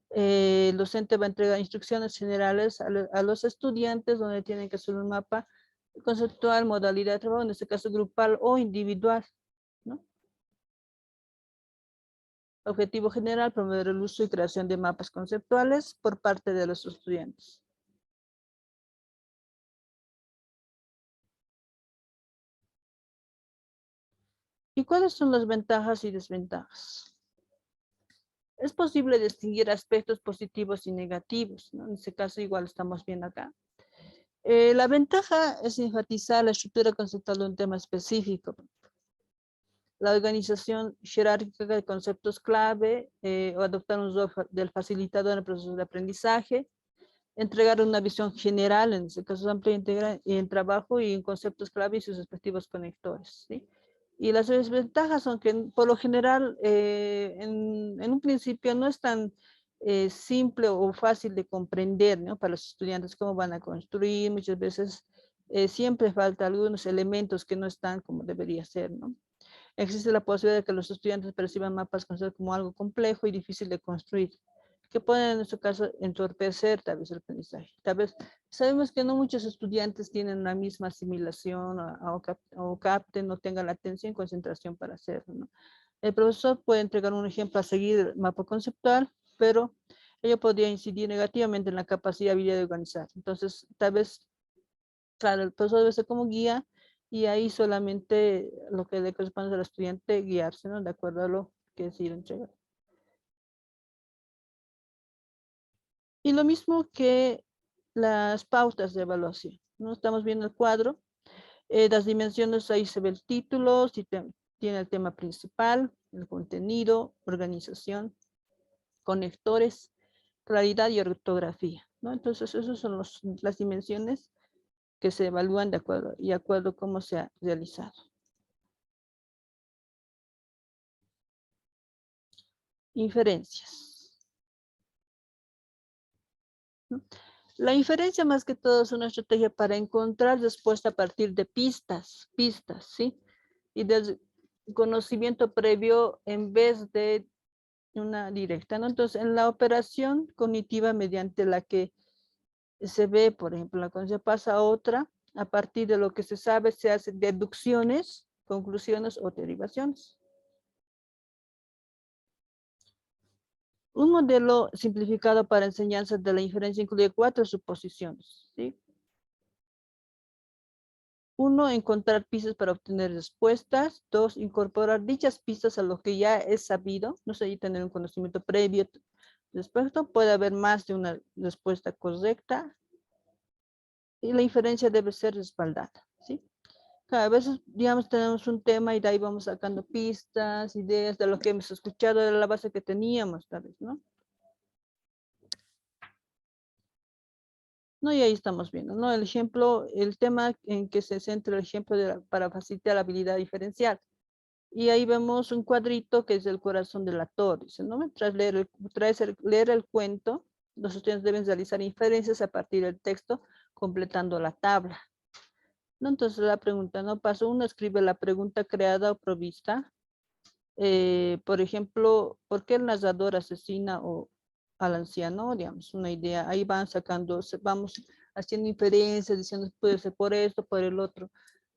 El docente va a entregar instrucciones generales a los estudiantes donde tienen que hacer un mapa conceptual, modalidad de trabajo, en este caso grupal o individual, ¿no? Objetivo general, promover el uso y creación de mapas conceptuales por parte de los estudiantes. ¿Y cuáles son las ventajas y desventajas? Es posible distinguir aspectos positivos y negativos, ¿no? En este caso igual estamos viendo acá. La ventaja es enfatizar la estructura conceptual de un tema específico. La organización jerárquica de conceptos clave o adoptar un rol del facilitador en el proceso de aprendizaje, entregar una visión general, en este caso amplia integral, en trabajo y en conceptos clave y sus respectivos conectores, ¿sí? Y las desventajas son que por lo general en un principio no es tan simple o fácil de comprender, ¿no? Para los estudiantes cómo van a construir, muchas veces siempre falta algunos elementos que no están como debería ser, ¿no? Existe la posibilidad de que los estudiantes perciban mapas conceptuales como algo complejo y difícil de construir, que pueden en este caso entorpecer tal vez el aprendizaje. Tal vez sabemos que no muchos estudiantes tienen la misma asimilación o capten, no tengan la atención y concentración para hacerlo, ¿no? El profesor puede entregar un ejemplo a seguir el mapa conceptual, pero ello podría incidir negativamente en la capacidad y habilidad de organizar. Entonces, tal vez, claro, el profesor debe ser como guía y ahí solamente lo que le corresponde al estudiante guiarse, ¿no? De acuerdo a lo que es ir entregar. Y lo mismo que las pautas de evaluación, ¿no? Estamos viendo el cuadro, las dimensiones, ahí se ve el título, si tiene el tema principal, el contenido, organización, conectores, claridad y ortografía, ¿no? Entonces, esas son las dimensiones que se evalúan de acuerdo a cómo se ha realizado. Inferencias, ¿no? La inferencia más que todo es una estrategia para encontrar respuesta a partir de pistas, ¿sí? Y del conocimiento previo en vez de una directa, ¿no? Entonces, en la operación cognitiva mediante la que se ve, por ejemplo, la conciencia pasa a otra, a partir de lo que se sabe se hacen deducciones, conclusiones o derivaciones. Un modelo simplificado para enseñanzas de la inferencia incluye 4 suposiciones, ¿sí? 1, encontrar pistas para obtener respuestas. 2, incorporar dichas pistas a lo que ya es sabido. No sé, tener un conocimiento previo respecto. Puede haber más de una respuesta correcta. Y la inferencia debe ser respaldada, ¿sí? A veces, digamos, tenemos un tema y de ahí vamos sacando pistas, ideas de lo que hemos escuchado, de la base que teníamos, tal vez, ¿no? No, y ahí estamos viendo, ¿no? El ejemplo, el tema en que se centra el ejemplo para facilitar la habilidad diferencial. Y ahí vemos un cuadrito que es el corazón del actor. Dice, ¿no? Tras leer el cuento, los estudiantes deben realizar inferencias a partir del texto, completando la tabla, ¿no? Entonces la pregunta, ¿no? Paso 1, escribe la pregunta creada o provista. Por ejemplo, ¿por qué el narrador asesina al anciano? Digamos, una idea. Ahí van sacando, vamos haciendo inferencias, diciendo, puede ser por esto, por el otro.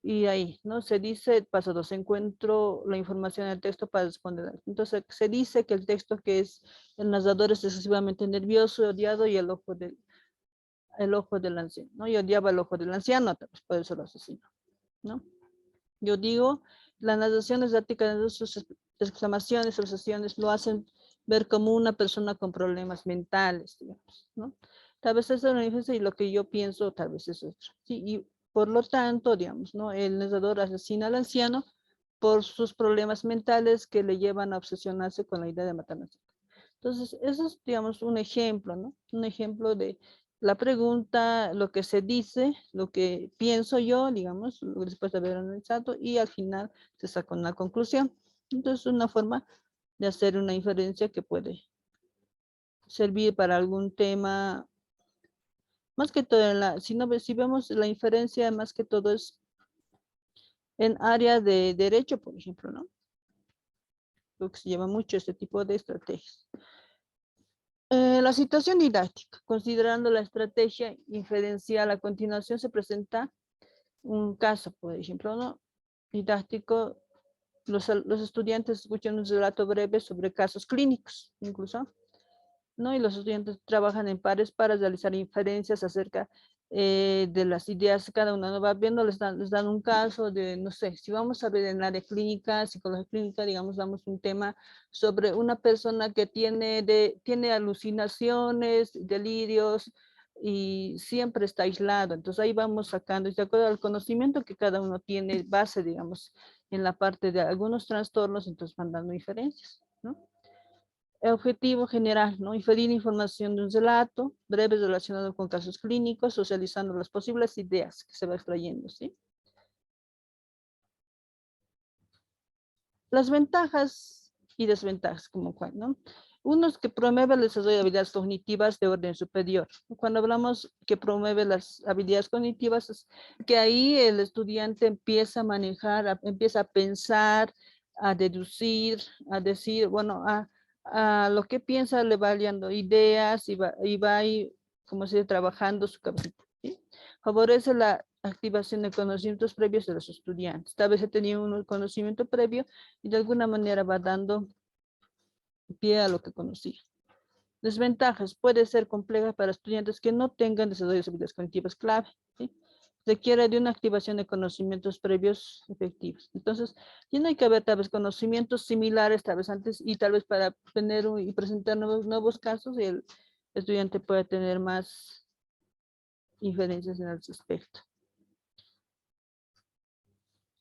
Y ahí, ¿no? Se dice, paso 2, encuentro la información en el texto para responder. Entonces, se dice que el texto que es, el narrador es excesivamente nervioso, odiado y el ojo del anciano, ¿no? Y odiaba el ojo del anciano, pues por eso lo asesino, ¿no? Yo digo, la narración estática de sus exclamaciones, asociaciones, lo hacen ver como una persona con problemas mentales, digamos, ¿no? Tal vez esa es una diferencia y lo que yo pienso tal vez es otra, ¿sí? Y por lo tanto, digamos, ¿no? El narrador asesina al anciano por sus problemas mentales que le llevan a obsesionarse con la idea de matar al anciano. Entonces, eso es, digamos, un ejemplo, ¿no? Un ejemplo de la pregunta, lo que se dice, lo que pienso yo, digamos, después de haber analizado, y al final se saca una conclusión. Entonces, una forma de hacer una inferencia que puede servir para algún tema, más que todo, si vemos la inferencia, más que todo es en área de derecho, por ejemplo, ¿no? Lo que se lleva mucho este tipo de estrategias. La situación didáctica, considerando la estrategia inferencial, a continuación se presenta un caso, por ejemplo, ¿no? Didáctico los estudiantes escuchan un relato breve sobre casos clínicos, incluso, ¿no? Y los estudiantes trabajan en pares para realizar inferencias acerca de las ideas que cada uno, ¿no? Va viendo, les dan un caso de, no sé, si vamos a ver en el área clínica, psicología clínica, digamos, damos un tema sobre una persona que tiene alucinaciones, delirios, y siempre está aislado. Entonces ahí vamos sacando, y de acuerdo al conocimiento que cada uno tiene, base, digamos, en la parte de algunos trastornos, entonces van dando inferencias, ¿no? El objetivo general, ¿no? Inferir información de un relato, breve relacionado con casos clínicos, socializando las posibles ideas que se va extrayendo, ¿sí? Las ventajas y desventajas, como cuál, ¿no? Uno es que promueve el desarrollo de habilidades cognitivas de orden superior. Cuando hablamos que promueve las habilidades cognitivas, es que ahí el estudiante empieza a manejar, empieza a pensar, a deducir, a decir, bueno, a lo que piensa le va hallando ideas y va ahí, como se dice, trabajando su cabeza, ¿sí? Favorece la activación de conocimientos previos de los estudiantes. Tal vez he tenido un conocimiento previo y de alguna manera va dando pie a lo que conocía. Desventajas. Puede ser compleja para estudiantes que no tengan desarrollo de habilidades cognitivas clave, ¿sí? Requiere de una activación de conocimientos previos efectivos. Entonces, tiene que haber tal vez conocimientos similares, tal vez antes, y tal vez para tener y presentar nuevos casos, y el estudiante puede tener más inferencias en ese aspecto.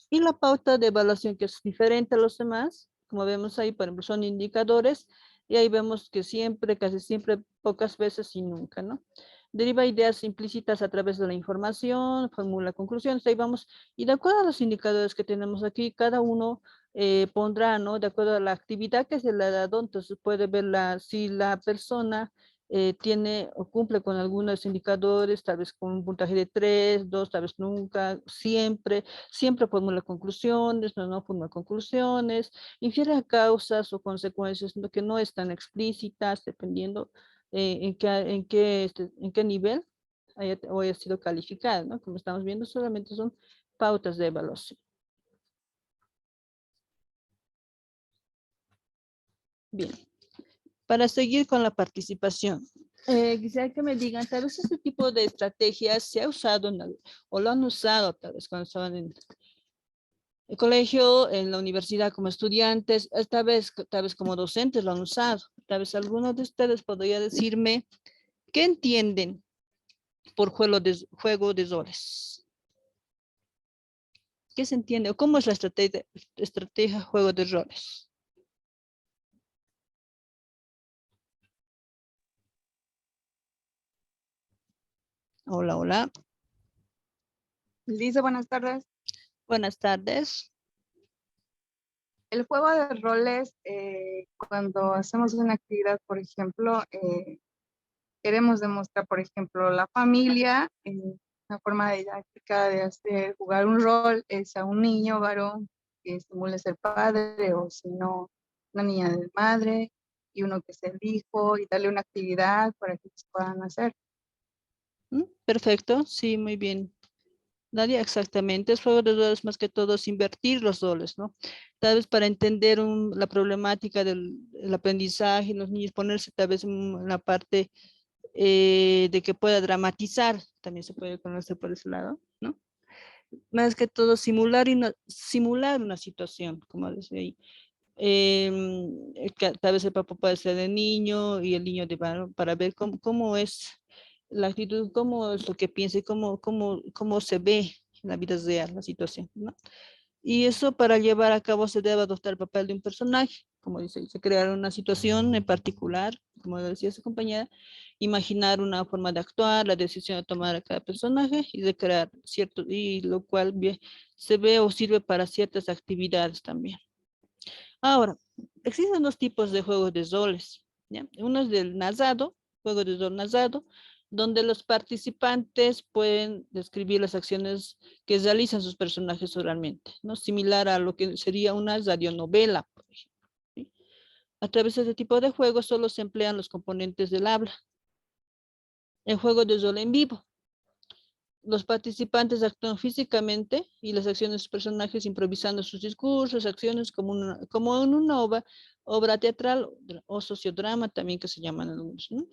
Y la pauta de evaluación, que es diferente a los demás, como vemos ahí, por ejemplo, son indicadores, y ahí vemos que siempre, casi siempre, pocas veces y nunca, ¿no? Deriva ideas implícitas a través de la información, formula conclusiones, ahí vamos, y de acuerdo a los indicadores que tenemos aquí, cada uno pondrá, ¿no? De acuerdo a la actividad que se le ha dado, entonces puede ver si la persona tiene o cumple con algunos indicadores, tal vez con un puntaje de 3, 2, tal vez nunca, siempre formula conclusiones, no formula conclusiones, infiere a causas o consecuencias que no están explícitas, dependiendo en qué nivel haya sido calificado, ¿no? Como estamos viendo, solamente son pautas de evaluación. Bien, para seguir con la participación, quisiera que me digan, tal vez este tipo de estrategias se ha usado o lo han usado tal vez cuando estaban en el colegio, en la universidad como estudiantes, tal vez como docentes lo han usado. Tal vez alguno de ustedes podría decirme qué entienden por juego de roles. ¿Qué se entiende? ¿O cómo es la estrategia juego de roles? Hola, hola.
Lisa, buenas tardes.
Buenas tardes.
El juego de roles, cuando hacemos una actividad, por ejemplo, queremos demostrar, por ejemplo, la familia, una forma didáctica de hacer, jugar un rol es a un niño varón que simule ser padre, o si no, una niña de madre, y uno que es el hijo, y darle una actividad para que se puedan hacer.
Perfecto, sí, muy bien. Nadia, exactamente. Es juego de roles más que todo es invertir los roles, ¿no? Tal vez para entender la problemática del aprendizaje, los niños ponerse tal vez en la parte de que pueda dramatizar, también se puede conocer por ese lado, ¿no? Más que todo simular una situación, como decía ahí. Tal vez el papá puede ser de niño y el niño de varón, para ver cómo es la actitud, cómo es lo que piensa y cómo se ve en la vida real la situación, ¿no? Y eso para llevar a cabo se debe adoptar el papel de un personaje, como dice, se crear una situación en particular, como decía su compañera, imaginar una forma de actuar, la decisión de tomar a cada personaje y de crear cierto, y lo cual se ve o sirve para ciertas actividades también. Ahora, existen dos tipos de juegos de roles, ¿ya? Uno es del narrado, juego de rol narrado, donde los participantes pueden describir las acciones que realizan sus personajes oralmente, ¿no? Similar a lo que sería una radionovela, por ejemplo, ¿sí? A través de este tipo de juegos solo se emplean los componentes del habla. El juego de rol en vivo. los participantes actúan físicamente y las acciones de sus personajes improvisando sus discursos, acciones como en una obra teatral o sociodrama también que se llaman algunos, ¿no?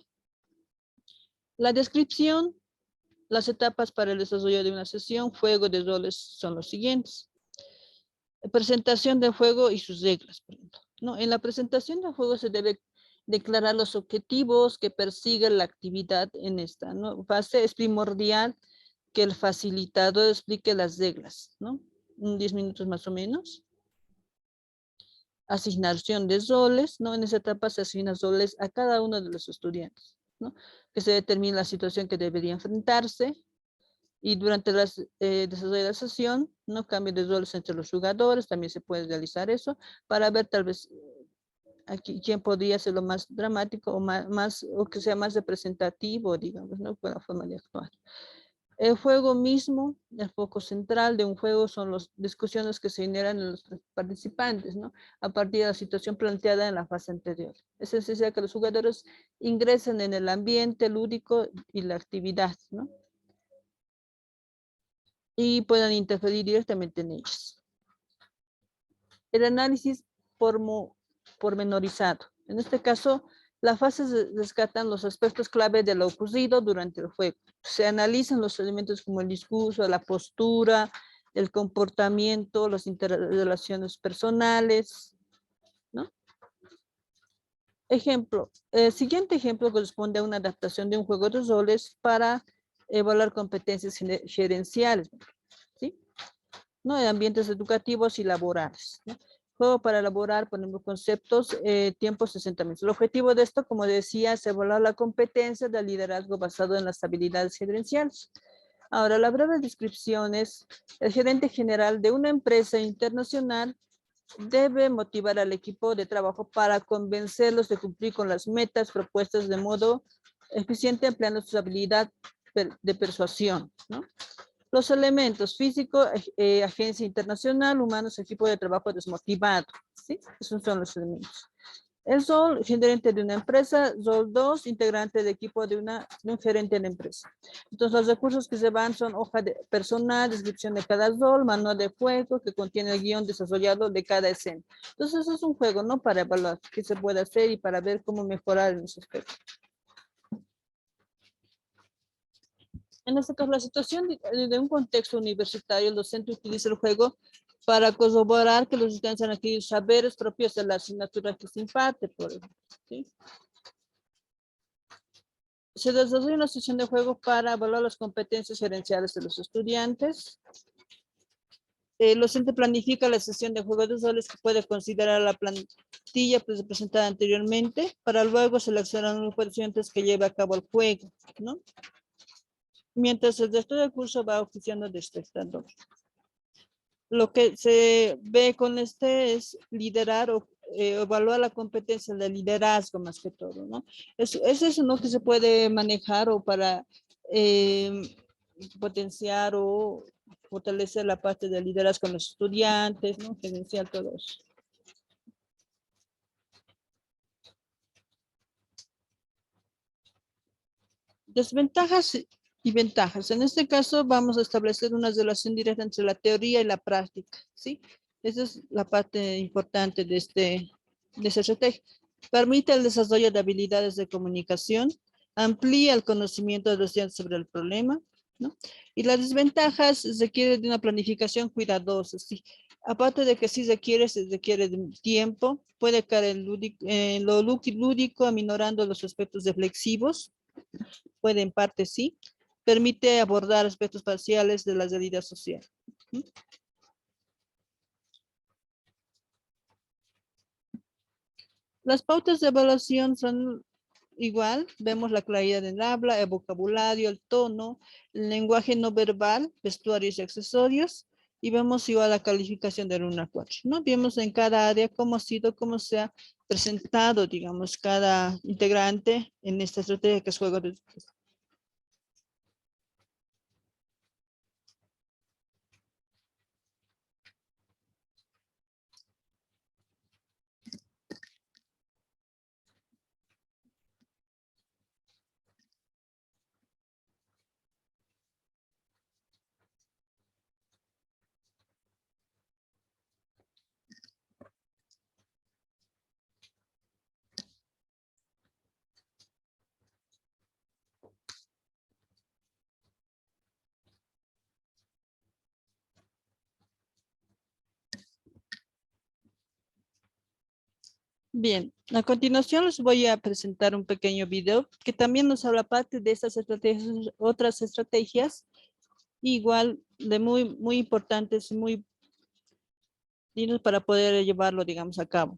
La descripción, las etapas para el desarrollo de una sesión, juego de roles son los siguientes. Presentación del juego y sus reglas, por ejemplo, ¿no? En la presentación del juego se debe declarar los objetivos que persigue la actividad en esta, ¿no? Fase es primordial que el facilitador explique las reglas, ¿no? 10 minutos más o menos. Asignación de roles, ¿no? En esa etapa se asignan roles a cada uno de los estudiantes, ¿no? Que se determina la situación que debería enfrentarse y durante el desarrollo de la sesión, ¿no? Cambio de roles entre los jugadores, también se puede realizar eso para ver tal vez aquí quién podría ser lo más dramático o más o que sea más representativo, digamos, ¿no? Por la forma de actuar. El juego mismo, el foco central de un juego son las discusiones que se generan en los participantes, ¿no? A partir de la situación planteada en la fase anterior. Es necesario que los jugadores ingresen en el ambiente lúdico y la actividad, ¿no? Y puedan interferir directamente en ellos. El análisis pormenorizado. En este caso, las fases rescatan los aspectos clave de lo ocurrido durante el juego. Se analizan los elementos como el discurso, la postura, el comportamiento, las interrelaciones personales, ¿no? Ejemplo, el siguiente ejemplo corresponde a una adaptación de un juego de roles para evaluar competencias gerenciales, ¿sí? ¿No? En ambientes educativos y laborales, ¿no? Juego para elaborar, ponemos conceptos, tiempo 60 minutos. El objetivo de esto, como decía, es evaluar la competencia del liderazgo basado en las habilidades gerenciales. Ahora, la breve descripción es, el gerente general de una empresa internacional debe motivar al equipo de trabajo para convencerlos de cumplir con las metas propuestas de modo eficiente empleando su habilidad de persuasión, ¿no? Los elementos físico, agencia internacional, humanos, equipo de trabajo desmotivado, ¿sí? Esos son los elementos. El rol, gerente de una empresa. Rol 2, integrante de equipo de un gerente de la empresa. Entonces, los recursos que se van son hoja de personal, descripción de cada rol, manual de juego que contiene el guión desarrollado de cada escena. Entonces, eso es un juego, ¿no? Para evaluar qué se puede hacer y para ver cómo mejorar en ese aspecto. En este caso, la situación de un contexto universitario, el docente utiliza el juego para corroborar que los estudiantes han adquirido saberes propios de la asignatura que se imparte, por ejemplo, ¿sí? Se desarrolla una sesión de juego para evaluar las competencias gerenciales de los estudiantes. El docente planifica la sesión de juego de roles que puede considerar la plantilla presentada anteriormente para luego seleccionar un grupo de estudiantes que lleve a cabo el juego, ¿no? Mientras el resto del curso va oficiando de espectador. Lo que se ve con este es liderar o evaluar la competencia de liderazgo más que todo, ¿no? Es eso, ¿no? Que se puede manejar o para potenciar o fortalecer la parte de liderazgo con los estudiantes, ¿no? Gerenciar todo eso. Desventajas y ventajas. En este caso vamos a establecer una relación directa entre la teoría y la práctica, ¿sí? Esa es la parte importante de esta estrategia. Permite el desarrollo de habilidades de comunicación, amplía el conocimiento de los estudiantes sobre el problema, ¿no? Y las desventajas requiere de una planificación cuidadosa, ¿sí? Aparte de que sí se requiere de tiempo, puede caer en lo lúdico, aminorando los aspectos reflexivos, puede en parte sí, permite abordar aspectos parciales de la realidad social. Las pautas de evaluación son igual, vemos la claridad del habla, el vocabulario, el tono, el lenguaje no verbal, vestuarios y accesorios, y vemos igual la calificación del 1 a 4, ¿no? Vemos en cada área cómo se ha presentado, digamos, cada integrante en esta estrategia que es juego de... Bien, a continuación les voy a presentar un pequeño video que también nos habla parte de estas estrategias, otras estrategias, igual de muy importantes y muy lindos para poder llevarlo, digamos, a cabo.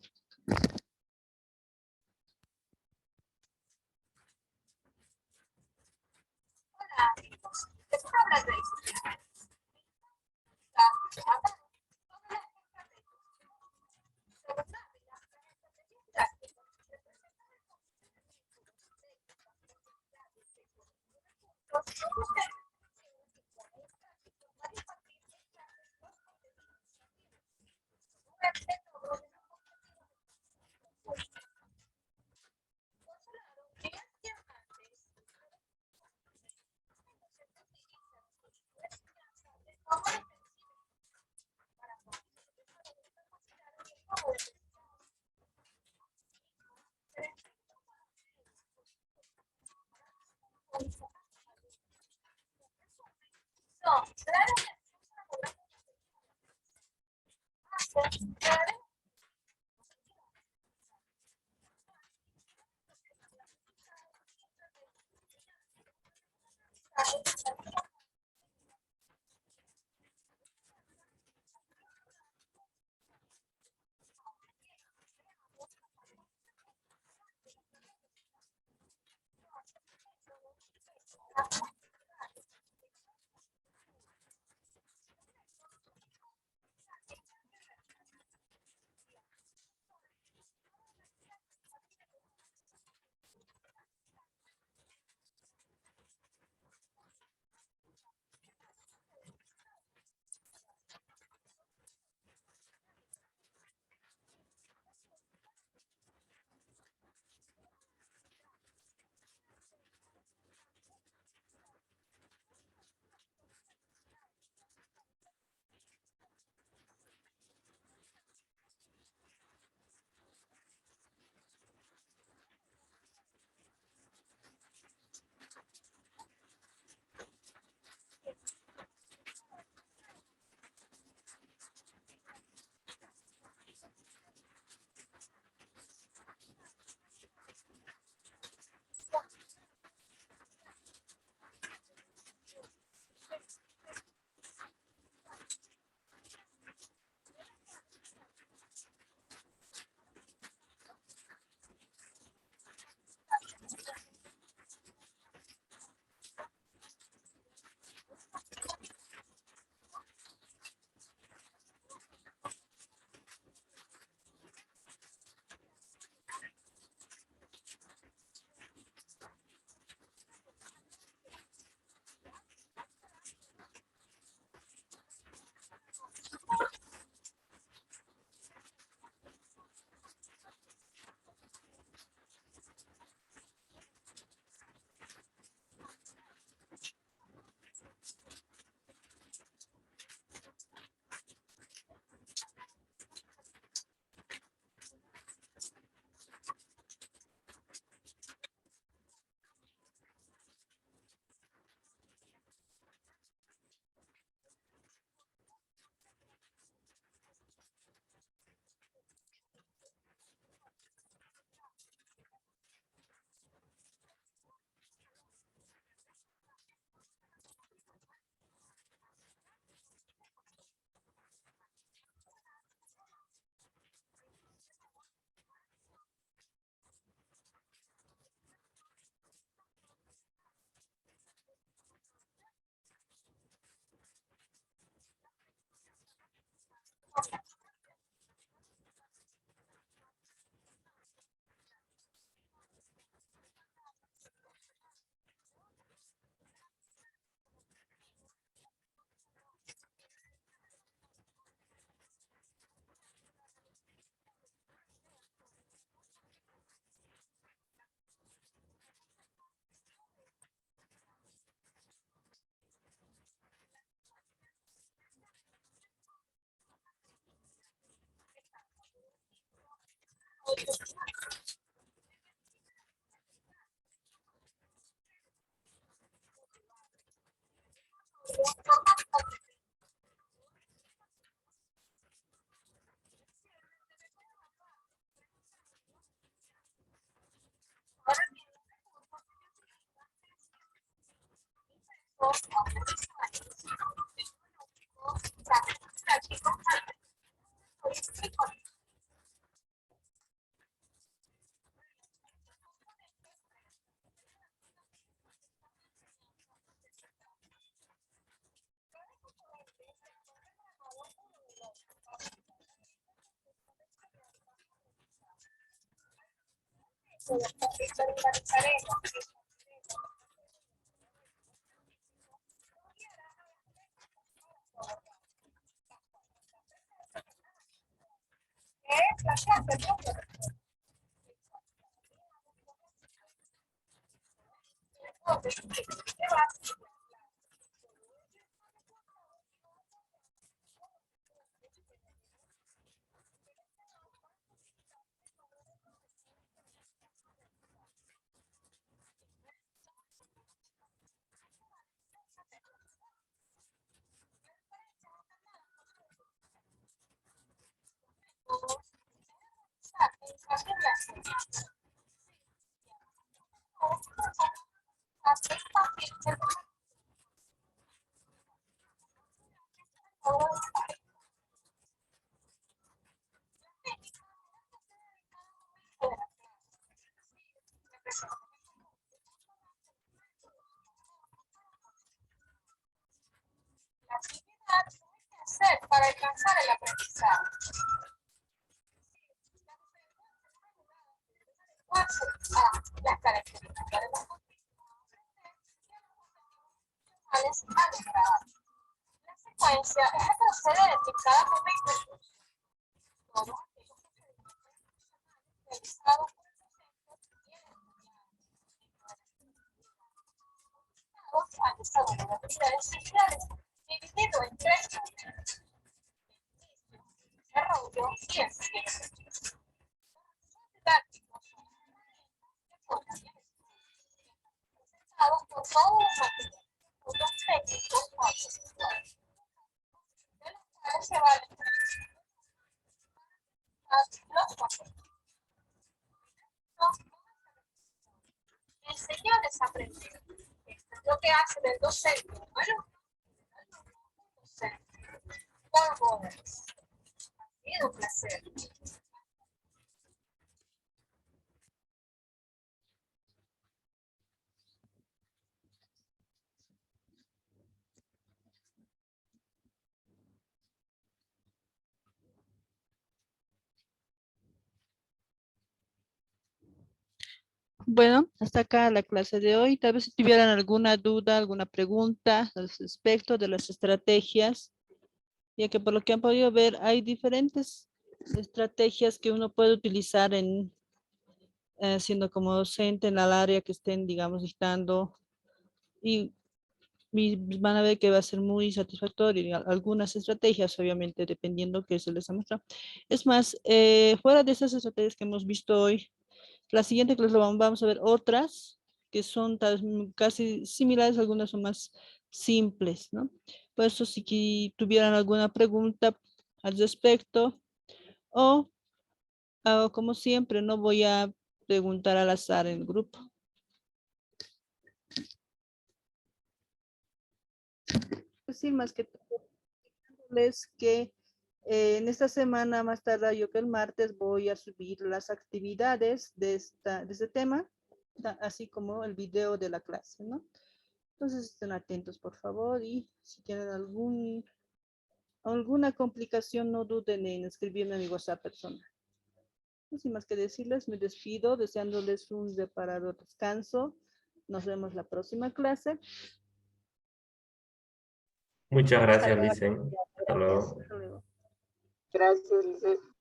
Para alcanzar el aprendizaje. Las características de los funcionales adecuadas. La secuencia es retroceder en cada momento del curso. Todos aquellos procedimientos realizados por el docente al desarrollo de habilidades sociales, dividido en tres momentos: desarrollo y enseñanza. Didácticos presentados por todos los materiales técnicos o audiovisuales, de los cuales se valen los conceptos. Enseñar es aprender. Esto es lo que hace del docente un alumno docente. Con ha sido un placer.
Bueno, hasta acá la clase de hoy. Tal vez si tuvieran alguna duda, alguna pregunta al respecto de las estrategias, ya que por lo que han podido ver hay diferentes estrategias que uno puede utilizar en siendo como docente en el área que estén, digamos, dictando, y van a ver que va a ser muy satisfactorio. Y algunas estrategias, obviamente, dependiendo que se les ha mostrado. Es más, fuera de esas estrategias que hemos visto hoy, la siguiente clase vamos a ver otras que son casi similares, algunas son más simples, ¿no? Por eso, si tuvieran alguna pregunta al respecto, o como siempre, no voy a preguntar al azar en el grupo. Pues sí, más que todo, es que en esta semana, más tarde, yo que el martes, voy a subir las actividades de este tema, así como el video de la clase, ¿no? Entonces estén atentos, por favor, y si tienen alguna complicación, no duden en escribirme a mi WhatsApp personal. Sin más que decirles, me despido, deseándoles un reparador descanso. Nos vemos la próxima clase.
Muchas
Hasta
gracias,
luego.
Licen. Hasta
Gracias.
luego.
Hasta luego.
Gracias, Lisette.